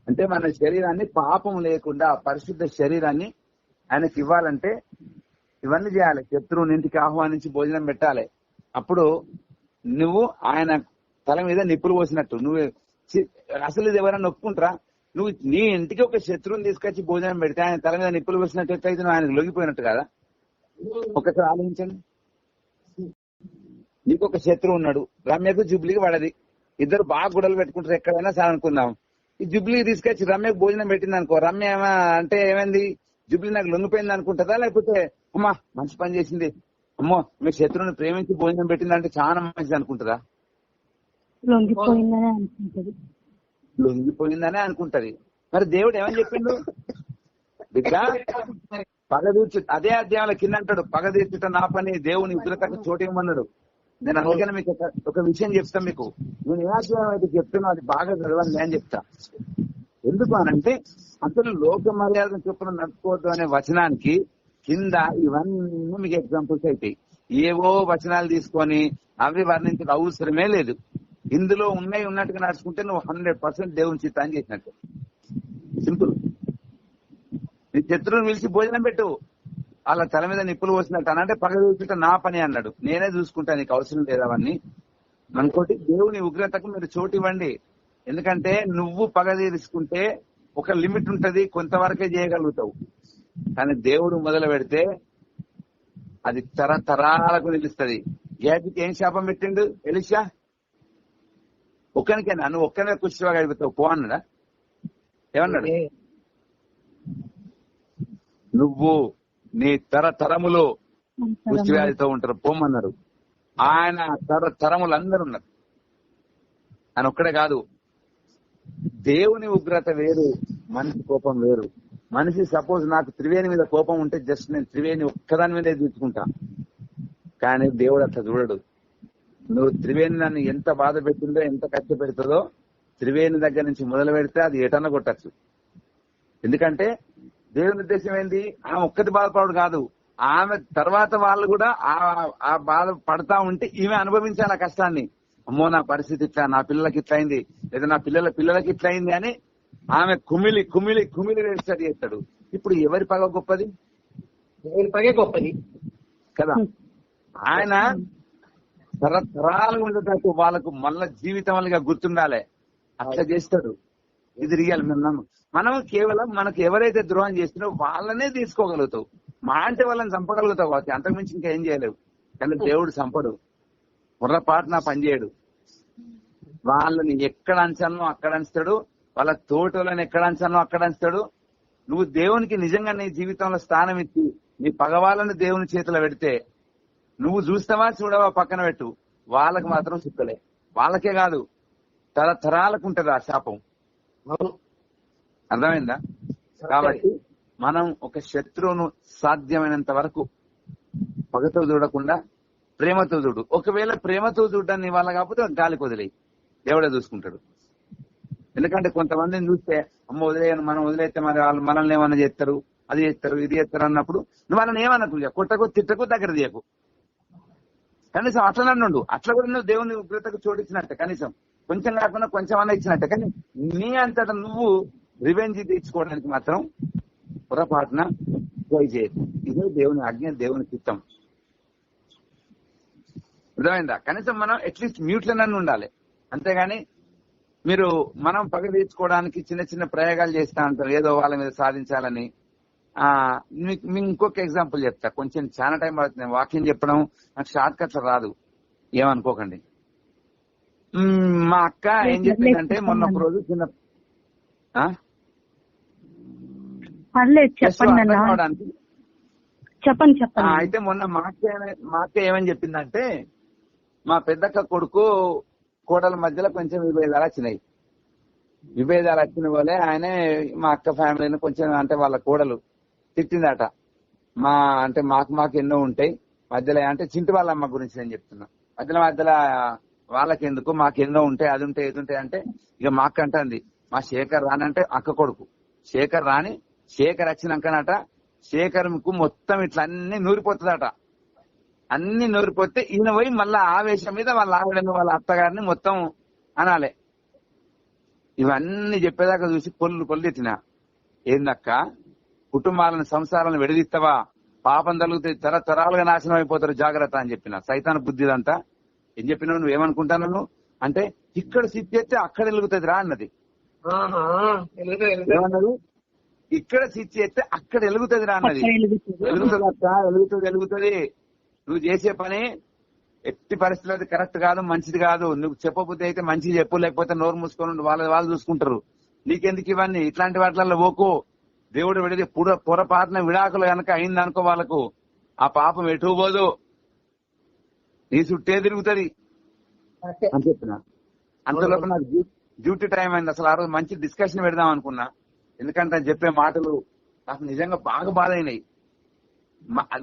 అంటే మన శరీరాన్ని పాపం లేకుండా పరిశుద్ధ శరీరాన్ని ఆయనకి ఇవ్వాలంటే ఇవన్నీ చేయాలి. శత్రువుని ఇంటికి ఆహ్వానించి భోజనం పెట్టాలి. అప్పుడు నువ్వు ఆయన తల మీద నిప్పులు పోసినట్టు. నువ్వు అసలు ఇది ఎవరైనా ఒప్పుకుంటారా? నువ్వు నీ ఇంటికి ఒక శత్రువుని తీసుకొచ్చి భోజనం పెడితే ఆయన తల మీద నిప్పులు పోసినట్టు అయితే నువ్వు ఆయనకు లొంగిపోయినట్టు కదా. ఒకసారి ఆలోచించండి. నీకు ఒక శత్రువు ఉన్నాడు, రమ్యకు జుబ్లీకి పడది, ఇద్దరు బాగా గొడవలు పెట్టుకుంటారు ఎక్కడైనా సార్ అనుకుందాం. ఈ జుబ్లీకి తీసుకొచ్చి రమ్యకు భోజనం పెట్టింది అనుకో, రమ్య అంటే ఏమైంది, జుబ్లీ నాకు లొంగిపోయింది అనుకుంటుందా? లేకపోతే అమ్మా మంచి పని చేసింది, అమ్మో మీ శత్రువుని ప్రేమించి భోజనం పెట్టిందంటే చాలా మంచిది అనుకుంటుందా? లొంగిపోయిందనే అనుకుంటది. మరి దేవుడు ఏమని చెప్పిండు? బిడ్డ పగ తీర్చు, అదే అధ్యాయంలో కింద అంటాడు, పగ తీర్చుట నా పని, దేవుని ఉగ్రతకు చోటు ఇవ్వమన్నాడు. నేను అందుకని మీకు ఒక విషయం చెప్తా. మీకు నేను ఏ అధ్యాయం అయితే చెప్తున్నా అది బాగా చదవాలి నేను చెప్తా. ఎందుకు అనంటే అసలు లోక మర్యాద చొప్పున నడుచుకోవద్దు అనే వచనానికి కింద ఇవన్నీ మీకు ఎగ్జాంపుల్స్ అవుతాయి. ఏవో వచనాలు తీసుకొని అవి వర్ణించడం అవసరమే లేదు. ఇందులో ఉన్నట్టుగా నడుచుకుంటే నువ్వు 100% దేవుని చిత్తాన్ని చేసినట్టు. సింపుల్. నీ శత్రువుని పిలిచి భోజనం పెట్టు, అలా తల మీద నిప్పులు పోసినట్టు అనంటే పగ చూసుకుంటే నా పని అన్నాడు. నేనే చూసుకుంటా, నీకు అవసరం లేదు అవన్నీ. మనకోటి దేవుని ఉగ్రతకు మీరు చోటు ఇవ్వండి. ఎందుకంటే నువ్వు పగ తీర్చుకుంటే ఒక లిమిట్ ఉంటది, కొంతవరకే చేయగలుగుతావు. కానీ దేవుడు మొదలు పెడితే అది తరతరాలకు నిలుస్తుంది. గేటుకి ఏం శాపం పెట్టిండు ఎలీషా? ఒక్కనికేనా? నువ్వు ఒక్కనే కుష్టిగా అయిపోతావు పో అన్నాడా? ఏమన్నాడు? నువ్వు నీ తరతరములో కుష్టివ్యాధితో ఉంటారు పోమన్నారు. ఆయన తరతరములు అందరూ ఉన్నారు. ఆయన ఒక్కడే కాదు. దేవుని ఉగ్రత వేరు, మనిషి కోపం వేరు. మనిషి సపోజ్ నాకు త్రివేణి మీద కోపం ఉంటే జస్ట్ నేను త్రివేణి ఒక్కదాని మీదే తీసుకుంటా. కానీ దేవుడు అట్లా చూడడు. నువ్వు త్రివేణి నన్ను ఎంత బాధ పెట్టిందో, ఎంత కష్టపెడుతుందో, త్రివేణి దగ్గర నుంచి మొదలు పెడితే అది ఎటన్నా కొట్టచ్చు. ఎందుకంటే దేవుని ఉద్దేశం ఏంది? ఆమె ఒక్కటి బాధపడు కాదు, ఆమె తర్వాత వాళ్ళు కూడా ఆ బాధ పడతా ఉంటే ఈమె అనుభవించాలి ఆ కష్టాన్ని. అమ్మో నా పరిస్థితి ఇట్లా, నా పిల్లలకి ఇట్లా అయింది, లేదా నా పిల్లలకి ఇట్లా అయింది అని ఆమె కుమిలి కుమిలి కుమిలి స్టడీ చేస్తాడు. ఇప్పుడు ఎవరి పగ గొప్పది? దేవుని పగే గొప్పది కదా. ఆయన తరతరాలు ఉండేటట్టు వాళ్ళకు మళ్ళా జీవితంగా గుర్తుండాలి, అట్లా చేస్తాడు. ఇది రియల్. మనం కేవలం మనకు ఎవరైతే ద్రోహం చేస్తున్నారో వాళ్ళనే తీసుకోగలుగుతావు. మా అంటే వాళ్ళని చంపగలుగుతావు, వాళ్ళకి అంతకుమించి ఇంకా ఏం చేయలేవు. కానీ దేవుడు చంపడు, పొరపాటున పనిచేయడు. వాళ్ళని ఎక్కడ అంచాలనో అక్కడ అంచుతాడు, వాళ్ళ తోటలను ఎక్కడ అంచాలనో అక్కడ అంచుతాడు. నువ్వు దేవునికి నిజంగా నీ జీవితంలో స్థానం ఇచ్చి నీ పగవాళ్ళని దేవుని చేతిలో పెడితే నువ్వు చూస్తావా చూడవా పక్కన పెట్టు, వాళ్ళకి మాత్రం చుక్కలే. వాళ్ళకే కాదు తరతరాలకు ఉంటది ఆ శాపం. అర్థమైందా? కాబట్టి మనం ఒక శత్రువును సాధ్యమైనంత వరకు పగతో చూడకుండా ప్రేమతో చూడు. ఒకవేళ ప్రేమతో చూడడాన్ని వాళ్ళ కాకపోతే గాలికి వదిలేయి, దేవుడే చూసుకుంటాడు. ఎందుకంటే కొంతమందిని చూస్తే అమ్మ వదిలేయను, మనం వదిలేస్తే మరి వాళ్ళు మనల్ని ఏమన్నా చేస్తారు, అది చేస్తారు, ఇది చేస్తారు అన్నప్పుడు నువ్వు వాళ్ళని ఏమన్నకు, కొట్టకు తిట్టకు దగ్గర తీయకు. కనీసం అట్లా నుండు, అట్లా కూడా నువ్వు దేవుని ఉగ్రతకు చోటిచ్చినట్టే, కనీసం కొంచెం కాకుండా కొంచెం అన్న ఇచ్చినట్టే. కానీ నీ అంతటా నువ్వు రివెంజ్ తీర్చుకోవడానికి మాత్రం పొరపాటున ట్రై చేయదు. ఇదే దేవుని ఆజ్ఞ, దేవుని చిత్తం. అర్థమైందా? కనీసం మనం అట్లీస్ట్ మ్యూట్లనన్ను ఉండాలి. అంతేగాని మీరు మనం పగ తీర్చుకోవడానికి చిన్న చిన్న ప్రయోగాలు చేస్తా ఉంటారు, ఏదో వాళ్ళ మీద సాధించాలని. మీకు ఇంకొక ఎగ్జాంపుల్ చెప్తా, కొంచెం చాలా టైం పడుతుంది వాక్యం చెప్పడం, నాకు షార్ట్ కట్లు రాదు, ఏమనుకోకండి. మా అక్క ఏం చెప్పిందంటే మొన్న ఒక రోజు చిన్న చెప్పండి. అయితే మొన్న మా అక్క ఏమని చెప్పిందంటే, మా పెద్దక్క కొడుకు కోడల మధ్యలో కొంచెం విభేదాలు వచ్చినాయి. విభేదాలు వచ్చిన వాళ్ళే ఆయనే మా అక్క ఫ్యామిలీని కొంచెం, అంటే వాళ్ళ కోడలు తిట్టిందట. మాకు ఎన్నో ఉంటాయి మధ్యలో, అంటే చింటి వాళ్ళ అమ్మ గురించి నేను చెప్తున్నా. మధ్యలో మధ్యలో వాళ్ళకెందుకు, మాకెన్నో ఉంటాయి, అది ఉంటాయి, ఇది ఉంటాయి అంటే ఇక మా అక్క అంటుంది, మా శేఖర్ రానంటే అక్క కొడుకు శేఖర్ రాని, శేఖర్ వచ్చినాకనట శేఖర్కు మొత్తం ఇట్లా అన్ని నూరిపోతుందట. అన్ని నూరిపోతే ఈయన పోయి మళ్ళా ఆవేశం మీద వాళ్ళ ఆవిడని వాళ్ళ అత్తగారిని మొత్తం అనాలే. ఇవన్నీ చెప్పేదాకా చూసి పొల్లు ఎత్తిన, ఏందక్క కుటుంబాలను సంసారాలను విడదీస్తావా, పాపం తగులుతుంది, తరతరాలుగా నాశనం అయిపోతారు, జాగ్రత్త అని చెప్పిన. సైతాన బుద్ధిదంతా ఏం చెప్పినావు, నువ్వేమనుకుంటాను నువ్వు అంటే, ఇక్కడ సిద్ధి చేస్తే అక్కడ వెలుగుతుంది రా అన్నది. ఏమన్నది, ఇక్కడ సిద్ధి చేస్తే అక్కడ వెలుగుతుంది రా అన్నది. వెలుగుతుంది అక్క, వెలుగుతుంది. నువ్వు చేసే పని ఎట్టి పరిస్థితులు అది కరెక్ట్ కాదు, మంచిది కాదు. నువ్వు చెప్పబుద్ధి అయితే మంచిది చెప్పు, లేకపోతే నోరు మూసుకొని వాళ్ళు చూసుకుంటారు. నీకెందుకు ఇవన్నీ, ఇట్లాంటి వాటిల్లో ఓకో. దేవుడు విడిది పొరపాటున విడాకులు కనుక అయిందనుకో వాళ్ళకు, ఆ పాపం ఎటు పోదు, నీ చుట్టే తిరుగుతుంది అని చెప్పిన. అంతలోపు నాకు డ్యూటీ టైం అయింది. అసలు ఆ రోజు మంచి డిస్కషన్ పెడదాం అనుకున్నా, ఎందుకంటే చెప్పే మాటలు నాకు నిజంగా బాగా బాధ అయినాయి.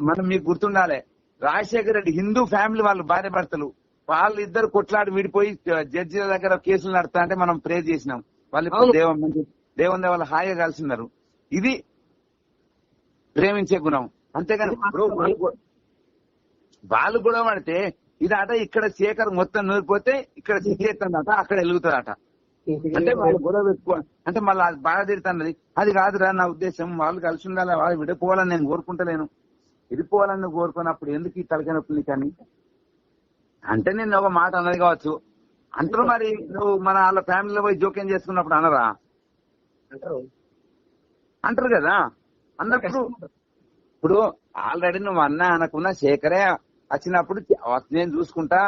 మనం మీకు గుర్తుండాలి, రాజశేఖర రెడ్డి హిందూ ఫ్యామిలీ వాళ్ళు భార్య భర్తలు, వాళ్ళు ఇద్దరు కొట్లాడి విడిపోయి జడ్జిల దగ్గర కేసులు నడుస్తా అంటే మనం ప్రేర్ చేసినాం. వాళ్ళు దేవుని వాళ్ళు హాయిగా కలిసి ఉన్నారు. ఇది ప్రేమించే గుణం. అంతేగాని వాళ్ళు గొడవ పడితే ఇది అట ఇక్కడ శేఖర్ మొత్తం నూరిపోతే ఇక్కడ చేస్తుందట, అక్కడ వెలుగుతుందట. అంటే వాళ్ళు గొడవ పెట్టుకో అంటే మళ్ళీ బాగా తిడుతున్నది. అది కాదురా నా ఉద్దేశం, వాళ్ళు కలిసి ఉండాలి, వాళ్ళు విడిపోవాలని నేను కోరుకుంటలేను. విడిపోవాలని కోరుకున్నప్పుడు ఎందుకు ఈ తలకాయ నొప్పులు కానీ అంటే నేను ఒక మాట అన్నది కావచ్చు అంటారు. మరి నువ్వు మన వాళ్ళ ఫ్యామిలీలో పోయి జోక్యం చేసుకున్నప్పుడు అనరా, అంటారు కదా. అన్నప్పుడు ఇప్పుడు ఆల్రెడీ నువ్వు అన్నా అనకున్నా శేఖరే వచ్చినప్పుడు నేను చూసుకుంటా,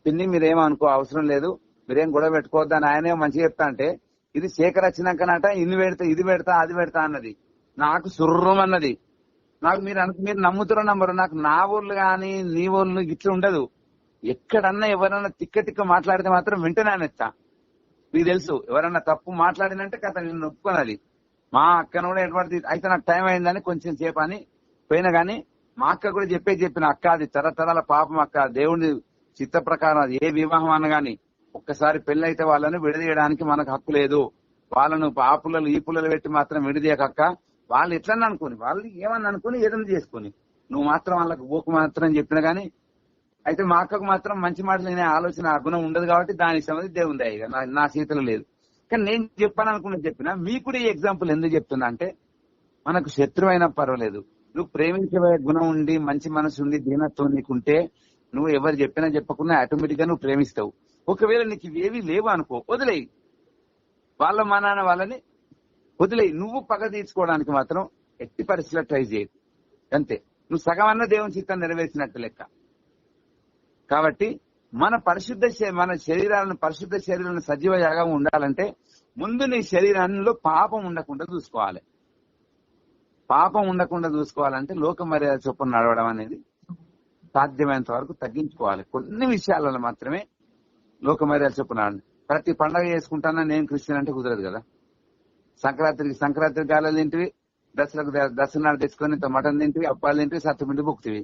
పిన్ని మీరేమనుకో అవసరం లేదు, మీరేం గొడవ పెట్టుకోవద్దు అని ఆయనే మంచిగా చెప్తా అంటే, ఇది శేఖర్ వచ్చినాకనట ఇన్ని పెడతా, ఇది పెడతా, అది పెడతా అన్నది. నాకు సుర్రం అన్నది. నాకు మీరు నమ్ముతారో నమ్మరు, నాకు నా ఊర్లు గాని నీ ఊర్లు ఇట్లా ఉండదు. ఎక్కడన్నా ఎవరన్నా తిక్క మాట్లాడితే మాత్రం వెంటనే అనేస్తా. మీకు తెలుసు, ఎవరన్నా తప్పు మాట్లాడినంటే కథ నేను ఒప్పుకోనది. మా అక్కను కూడా ఎటువంటి అయితే నాకు టైం అయిందని కొంచెం సేపు అని పోయినా గానీ మా అక్క కూడా చెప్పిన అక్క అది తరతరాల పాపం అక్క, దేవుడి చిత్త ప్రకారం అది ఏ వివాహం అన్న గాని ఒక్కసారి పెళ్లి అయితే వాళ్ళని విడదీయడానికి మనకు హక్కు లేదు. వాళ్ళను ఆ పుల్లలు ఈ పుల్లలు పెట్టి మాత్రం విడదీయకక్క, వాళ్ళు ఎట్లన్నా అనుకుని వాళ్ళు ఏమన్నా అనుకుని ఏదైనా చేసుకుని నువ్వు మాత్రం వాళ్ళకు ఓకు మాత్రం చెప్పినా గానీ అయితే మా అక్కకు మాత్రం మంచి మాటలు వినే ఆలోచన ఆ గుణం ఉండదు కాబట్టి దానికి సంబంధించి దేవుంది ఇక నా చేతిలో లేదు. కానీ నేను చెప్పాలనుకున్నా చెప్పినా మీకు కూడా ఈ ఎగ్జాంపుల్ ఎందుకు చెప్తున్నా అంటే, మనకు శత్రువు అయినా పర్వాలేదు, నువ్వు ప్రేమించే గుణం ఉండి మంచి మనసు ఉండి దీనత్వం నీకుంటే నువ్వు ఎవరు చెప్పినా చెప్పకుండా ఆటోమేటిక్ గా నువ్వు ప్రేమిస్తావు. ఒకవేళ నీకు ఇవేవి లేవు అనుకో, వదిలేయి, వాళ్ళ మా నాన్న వాళ్ళని వదిలేయి. నువ్వు పగ తీర్చుకోవడానికి మాత్రం ఎట్టి పరిస్థితిలో ట్రై చేయదు, అంతే. నువ్వు సగం అన్న దేవుని చిత్తాన్ని నెరవేర్చినట్టు లెక్క. కాబట్టి మన శరీరాలను పరిశుద్ధ శరీరాలను సజీవ యాగం ఉండాలంటే ముందు నీ శరీరంలో పాపం ఉండకుండా చూసుకోవాలి. పాపం ఉండకుండా చూసుకోవాలంటే లోక మర్యాద చొప్పున నడవడం అనేది సాధ్యమైనంత వరకు తగ్గించుకోవాలి. కొన్ని విషయాలలో మాత్రమే లోక మర్యాద చొప్పున. ప్రతి పండగ చేసుకుంటానా నేను క్రిస్టియన్ అంటే కుదరదు కదా. సంక్రాంతికి గాలి తింటివి, దసరా నాడు తెచ్చుకొని మటన్ తింటివి, అప్పాలు తింటివి, సత్తుపిండి బుక్తివి.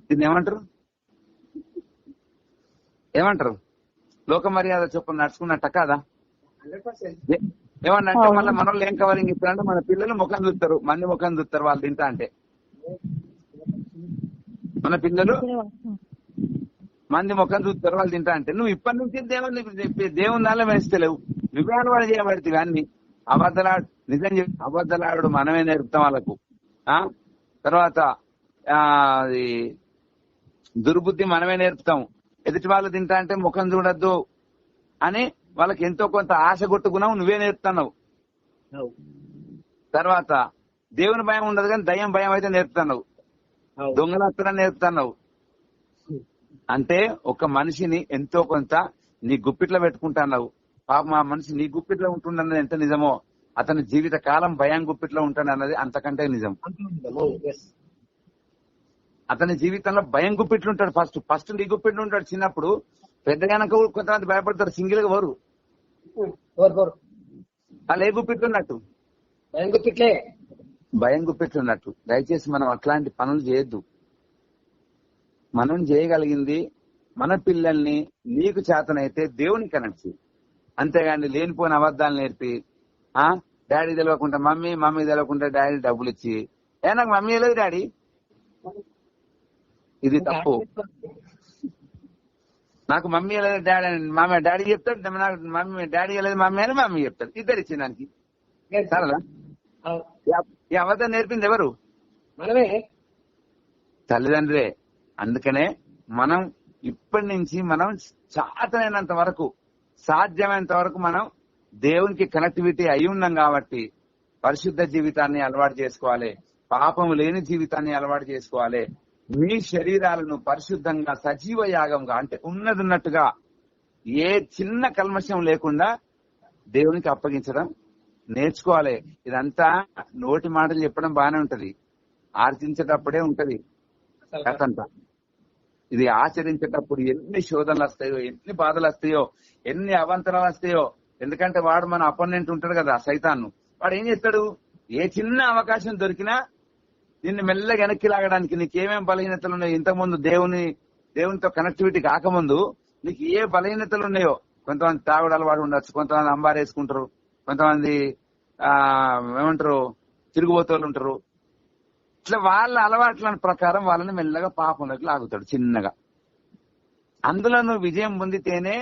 దీన్ని ఏమంటారు లోక మర్యాద చొప్పున నడుచుకున్నట్ట కాదా? ఏమన్నా అంటే మళ్ళీ మన వాళ్ళు ఏం కవరింగ్ ఇస్తారంటే మన పిల్లలు ముఖం చూస్తారు, మంది ముఖం చూస్తారు వాళ్ళు తింటా అంటే. మన పిల్లలు మంది ముఖం చూస్తారు వాళ్ళు తింటా అంటే నువ్వు ఇప్పటి నుంచి దేవుని దానిలో వేస్తలేవు, నువ్వే అలవాటు చేయబడితే అన్ని అబద్ధలాడు. నిజం చెప్పి అబద్ధలాడు మనమే నేర్పుతాం వాళ్ళకు. తర్వాత దుర్బుద్ధి మనమే నేర్పుతాం. ఎదుటి వాళ్ళు తింటా అంటే ముఖం చూడద్దు అని వాళ్ళకి ఎంతో కొంత ఆశ కొట్టుకున్నావు, నువ్వే నేర్పుతున్నావు. తర్వాత దేవుని భయం ఉండదు కానీ దయ్యం భయం అయితే నేర్పుతున్నావు, దొంగలత్తరని నేర్పుతున్నావు. అంటే ఒక మనిషిని ఎంతో కొంత నీ గుప్పిట్లో పెట్టుకుంటున్నావు. పాపం ఆ మనిషి నీ గుప్పిట్లో ఉంటుండన్నది ఎంత నిజమో, అతని జీవిత కాలం భయం గుప్పిట్లో ఉంటాడన్నది అంతకంటే నిజం. అతని జీవితంలో భయం గుప్పిట్లు ఉంటాడు. ఫస్ట్ నీ గుప్పిట్లు ఉంటాడు చిన్నప్పుడు. పెద్దగా కొంతమంది భయపడతారు, సింగిల్ గా వరు వాళ్ళు ఏ గుప్పిట్లు ఉన్నట్టు భయం గుప్పిట్లు ఉన్నట్టు. దయచేసి మనం అట్లాంటి పనులు చేయొద్దు. మనం చేయగలిగింది మన పిల్లల్ని నీకు చేతనైతే దేవునికి కనెక్ట్ చేయి. అంతేగాని లేనిపోయిన అబద్ధాలు నేర్పి డాడీ తెలియకుండా మమ్మీ, మమ్మీ తెలియకుండా డాడీ డబ్బులు ఇచ్చి నాకు మమ్మీ లేదు డాడీ, ఇది తప్పు. నాకు మమ్మీ లేదు డాడీ అని డాడీ చెప్తాడు, నాకు మమ్మీ డాడీ లేదు మమ్మీ అని మమ్మీ చెప్తాడు. ఇద్దరు ఇచ్చిన దానికి సరేనా? ఈ అబద్ధం నేర్పింది ఎవరు? మనమే, తల్లిదండ్రులే. అందుకనే మనం ఇప్పటి నుంచి మనం చాతనైనంత వరకు, సాధ్యమైనంత వరకు మనం దేవునికి కనెక్టివిటీ అయి ఉన్నాం కాబట్టి పరిశుద్ధ జీవితాన్ని అలవాటు చేసుకోవాలి, పాపము లేని జీవితాన్ని అలవాటు చేసుకోవాలి. మీ శరీరాలను పరిశుద్ధంగా సజీవ యాగంగా, అంటే ఉన్నదిన్నట్టుగా ఏ చిన్న కల్మషం లేకుండా దేవునికి అప్పగించడం నేర్చుకోవాలి. ఇదంతా నోటి మాటలు చెప్పడం బానే ఉంటది, ఆర్జించేటప్పుడే ఉంటది కథంతా. ఇది ఆచరించేటప్పుడు ఎన్ని శోధనలు వస్తాయో, ఎన్ని బాధలు వస్తాయో, ఎన్ని అవంతరాలు వస్తాయో. ఎందుకంటే వాడు మన అపోనెంట్ ఉంటాడు కదా, సైతాను. వాడు ఏం చేస్తాడు? ఏ చిన్న అవకాశం దొరికినా నిన్ను మెల్లగా వెనక్కి లాగడానికి. నీకేమేం బలహీనతలు ఉన్నాయో, ఇంతకుముందు దేవునితో కనెక్టివిటీ కాకముందు నీకు ఏ బలహీనతలు ఉన్నాయో, కొంతమంది తాగుడు అలవాటు ఉండొచ్చు, కొంతమంది అంబారేసుకుంటారు, కొంతమంది ఏమంటారు తిరుగుబోతోళ్ళు ఉంటారు. ఇట్లా వాళ్ళ అలవాట్ల ప్రకారం వాళ్ళని మెల్లగా పాపంలోకి లాగుతాడు చిన్నగా. అందులో నువ్వు విజయం పొందితేనే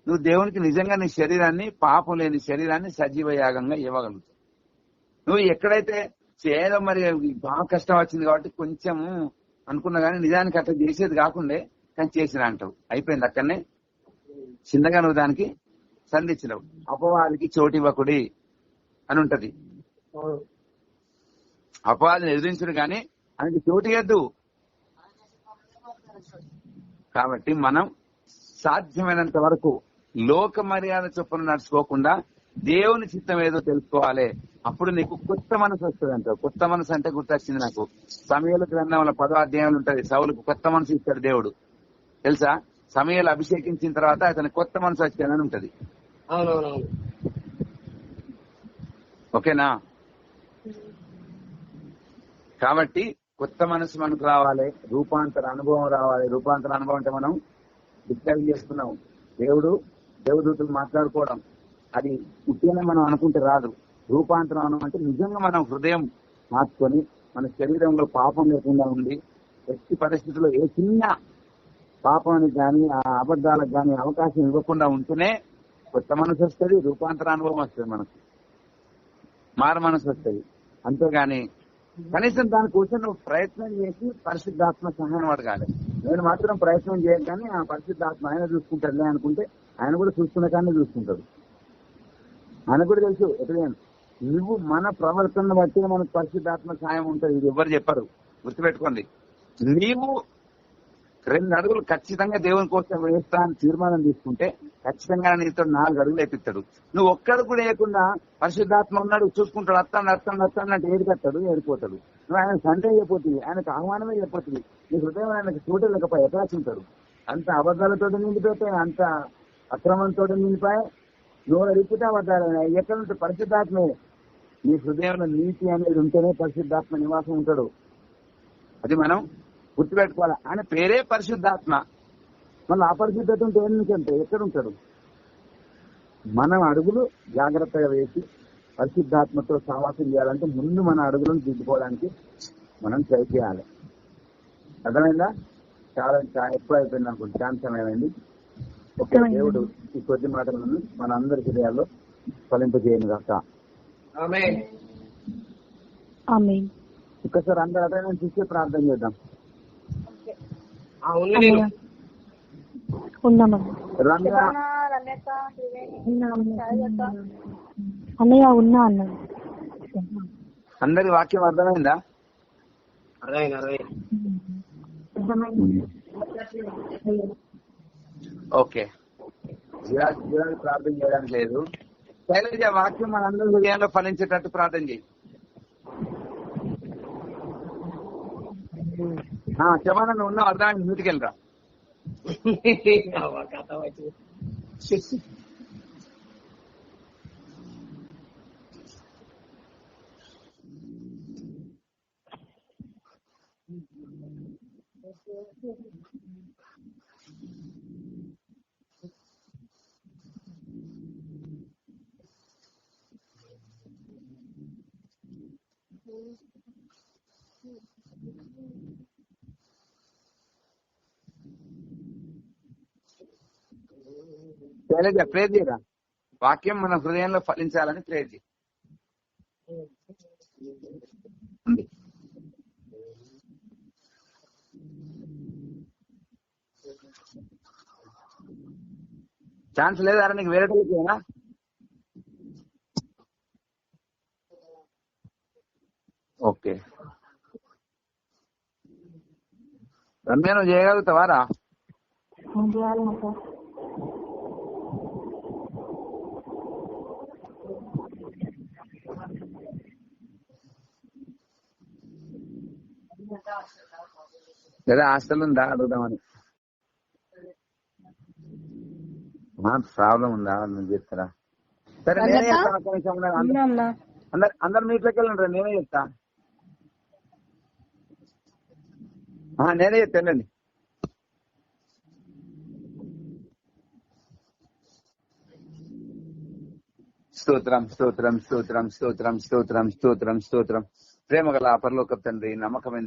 నువ్వు దేవునికి నిజంగా నీ శరీరాన్ని, పాపం లేని శరీరాన్ని సజీవ యాగంగా ఇవ్వగలుగుతావు. నువ్వు ఎక్కడైతే ఏదో మరి బాగా కష్టం వచ్చింది కాబట్టి కొంచెం అనుకున్నా గానీ నిజానికి అట్లా చేసేది కాకుండా కానీ చేసిన అంటావు. అయిపోయింది అక్కడనే, చిన్నగా నువ్వు దానికి సంధించినవు. అపవాదికి చోటివ్వకుడి అని ఉంటది. అపవాదిని ఎదిరించుడు గాని ఆయనకి చోటు ఇవ్వద్దు. కాబట్టి మనం సాధ్యమైనంత వరకు లోక మర్యాద చొప్పున నడుచుకోకుండా దేవుని చిత్తం ఏదో తెలుసుకోవాలి. అప్పుడు నీకు కొత్త మనసు వస్తుంది అంటావు. కొత్త మనసు అంటే గుర్తొచ్చింది నాకు, సమూయేలు గ్రంథంలో 10వ అధ్యాయంలో ఉంటది. సౌలుకు కొత్త మనసు ఇస్తాడు దేవుడు, తెలుసా? సమూయేలు అభిషేకించిన తర్వాత అతని కొత్త మనసు వచ్చానని ఉంటది. ఓకేనా? కాబట్టి కొత్త మనసు మనకు రావాలి, రూపాంతర అనుభవం రావాలి. రూపాంతర అనుభవం అంటే మనం డిస్కస్ చేసుకున్నాం, దేవదూతలు మాట్లాడుకోవడం, అది ఉట్టిగానే మనం అనుకుంటే రాదు. రూపాంతరం అనుభవం అంటే నిజంగా మనం హృదయం మార్చుకొని మన శరీరంలో పాపం లేకుండా ఉండి ఎట్టి పరిస్థితుల్లో ఏ చిన్న పాపానికి కానీ ఆ అబద్ధాలకు కానీ అవకాశం ఇవ్వకుండా ఉంటేనే కొత్త మనసు వస్తుంది, రూపాంతర అనుభవం వస్తుంది, మనకు మార మనసు వస్తుంది. అంతేగాని కనీసం దానికోసం నువ్వు ప్రయత్నం చేసి పరిశుద్ధాత్మ సహాయం అడగాలి. నేను మాత్రం ప్రయత్నం చేయను కానీ ఆ పరిశుద్ధాత్మ ఆయన చూసుకుంటాడులే అనుకుంటే ఆయన కూడా చూసుకునే కానీ చూసుకుంటాడు. ఆయన కూడా తెలుసు ఎట్లా నువ్వు మన ప్రవర్తన బట్టి మనకు పరిశుద్ధాత్మ సహాయం ఉంటుంది. ఇది ఎవరు చెప్పరు, గుర్తుపెట్టుకోండి. నీవు 2 అడుగులు ఖచ్చితంగా దేవుని కోసం వేస్తా అని తీర్మానం తీసుకుంటే ఖచ్చితంగా నీతో 4 అడుగులు ఎత్తిస్తాడు. నువ్వు ఒక్కడు కూడా వేయకుండా పరిశుద్ధాత్మ ఉన్నాడు చూసుకుంటాడు, అత్తాడు అంటే ఏడికత్తాడు, ఏడిపోతాడు. నువ్వు ఆయన సండే అయిపోతుంది, ఆయనకు ఆహ్వానమే అయిపోతుంది. నీ హృదయం ఆయనకు చూడలేకపోయి ఎట్లా చూంటాడు. అంత అబద్ధాలతో నిండిపోతాయి, అంత అక్రమంతో నిండిపోయి, నువ్వు రిపితే అబద్ధాలు. ఎక్కడ ఉంటే పరిశుద్ధాత్మే. నీ హృదయంలో నీతి అనేది ఉంటేనే పరిశుద్ధాత్మ నివాసం ఉంటాడు. అది మనం గుర్తుపెట్టుకోవాలి. ఆయన పేరే పరిశుద్ధాత్మ. మళ్ళీ అపరిశుద్ధత ఉంటే ఎందుకంటే ఎక్కడ ఉంటాడు? మనం అడుగులు జాగ్రత్తగా వేసి పరిశుద్ధాత్మతో సహవాసం చేయాలంటే ముందు మన అడుగులను దిద్దుకోవడానికి మనం ట్రై చేయాలి. అర్థమైందా? చాలా ఎక్కువ అయిపోయింది అనుకుంటే ఛాన్స్ ఏమైంది. ఓకే, దేవుడు ఈ కొద్ది మాటలను మన అందరి హృదయాల్లో ఫలింపజేయను కాక. ఒక్కసారి అందరూ అటెండెన్స్ చూసి ప్రార్థన చేద్దాం. అన్నయ్య ఉన్నా అన్న. అందరి వాక్యం అర్థమైందా? ఓకే, ప్రార్థన చేయడానికి లేదు. శైలజ, వాక్యం మనందరి హృదయంలో ఫలించేటట్టు ప్రార్థన చేయి. చెప్పాలని నువ్వు ఉన్నావు, అర్థమైంది. ఇంటికి వెళ్ళరా. శైలజ ప్రేర్ చేయరా, వాక్యం మన హృదయంలో ఫలించాలని ప్రేర్ చేయి. ఛాన్స్ లేదా నీకు వేరే తెలియదా? ఓకే రమ్య, నువ్వు చేయగలుగుతావారా? లేదా హాస్టల్ ఉందా అడుగుదామని. ప్రాబ్లం ఉందా నువ్వు చెప్తారా? సరే నేనే చెప్తాను. ఒక్క నిమిషం అందరు మీట్లోకి వెళ్ళండి, నేనే చెప్తా. నేనే చెప్తానండి. స్తోత్రం స్తోత్రం స్తోత్రం స్తోత్రం స్తోత్రం స్తోత్రం స్తోత్రం. ప్రేమ గల పరలోక తండ్రి, నమ్మకమైన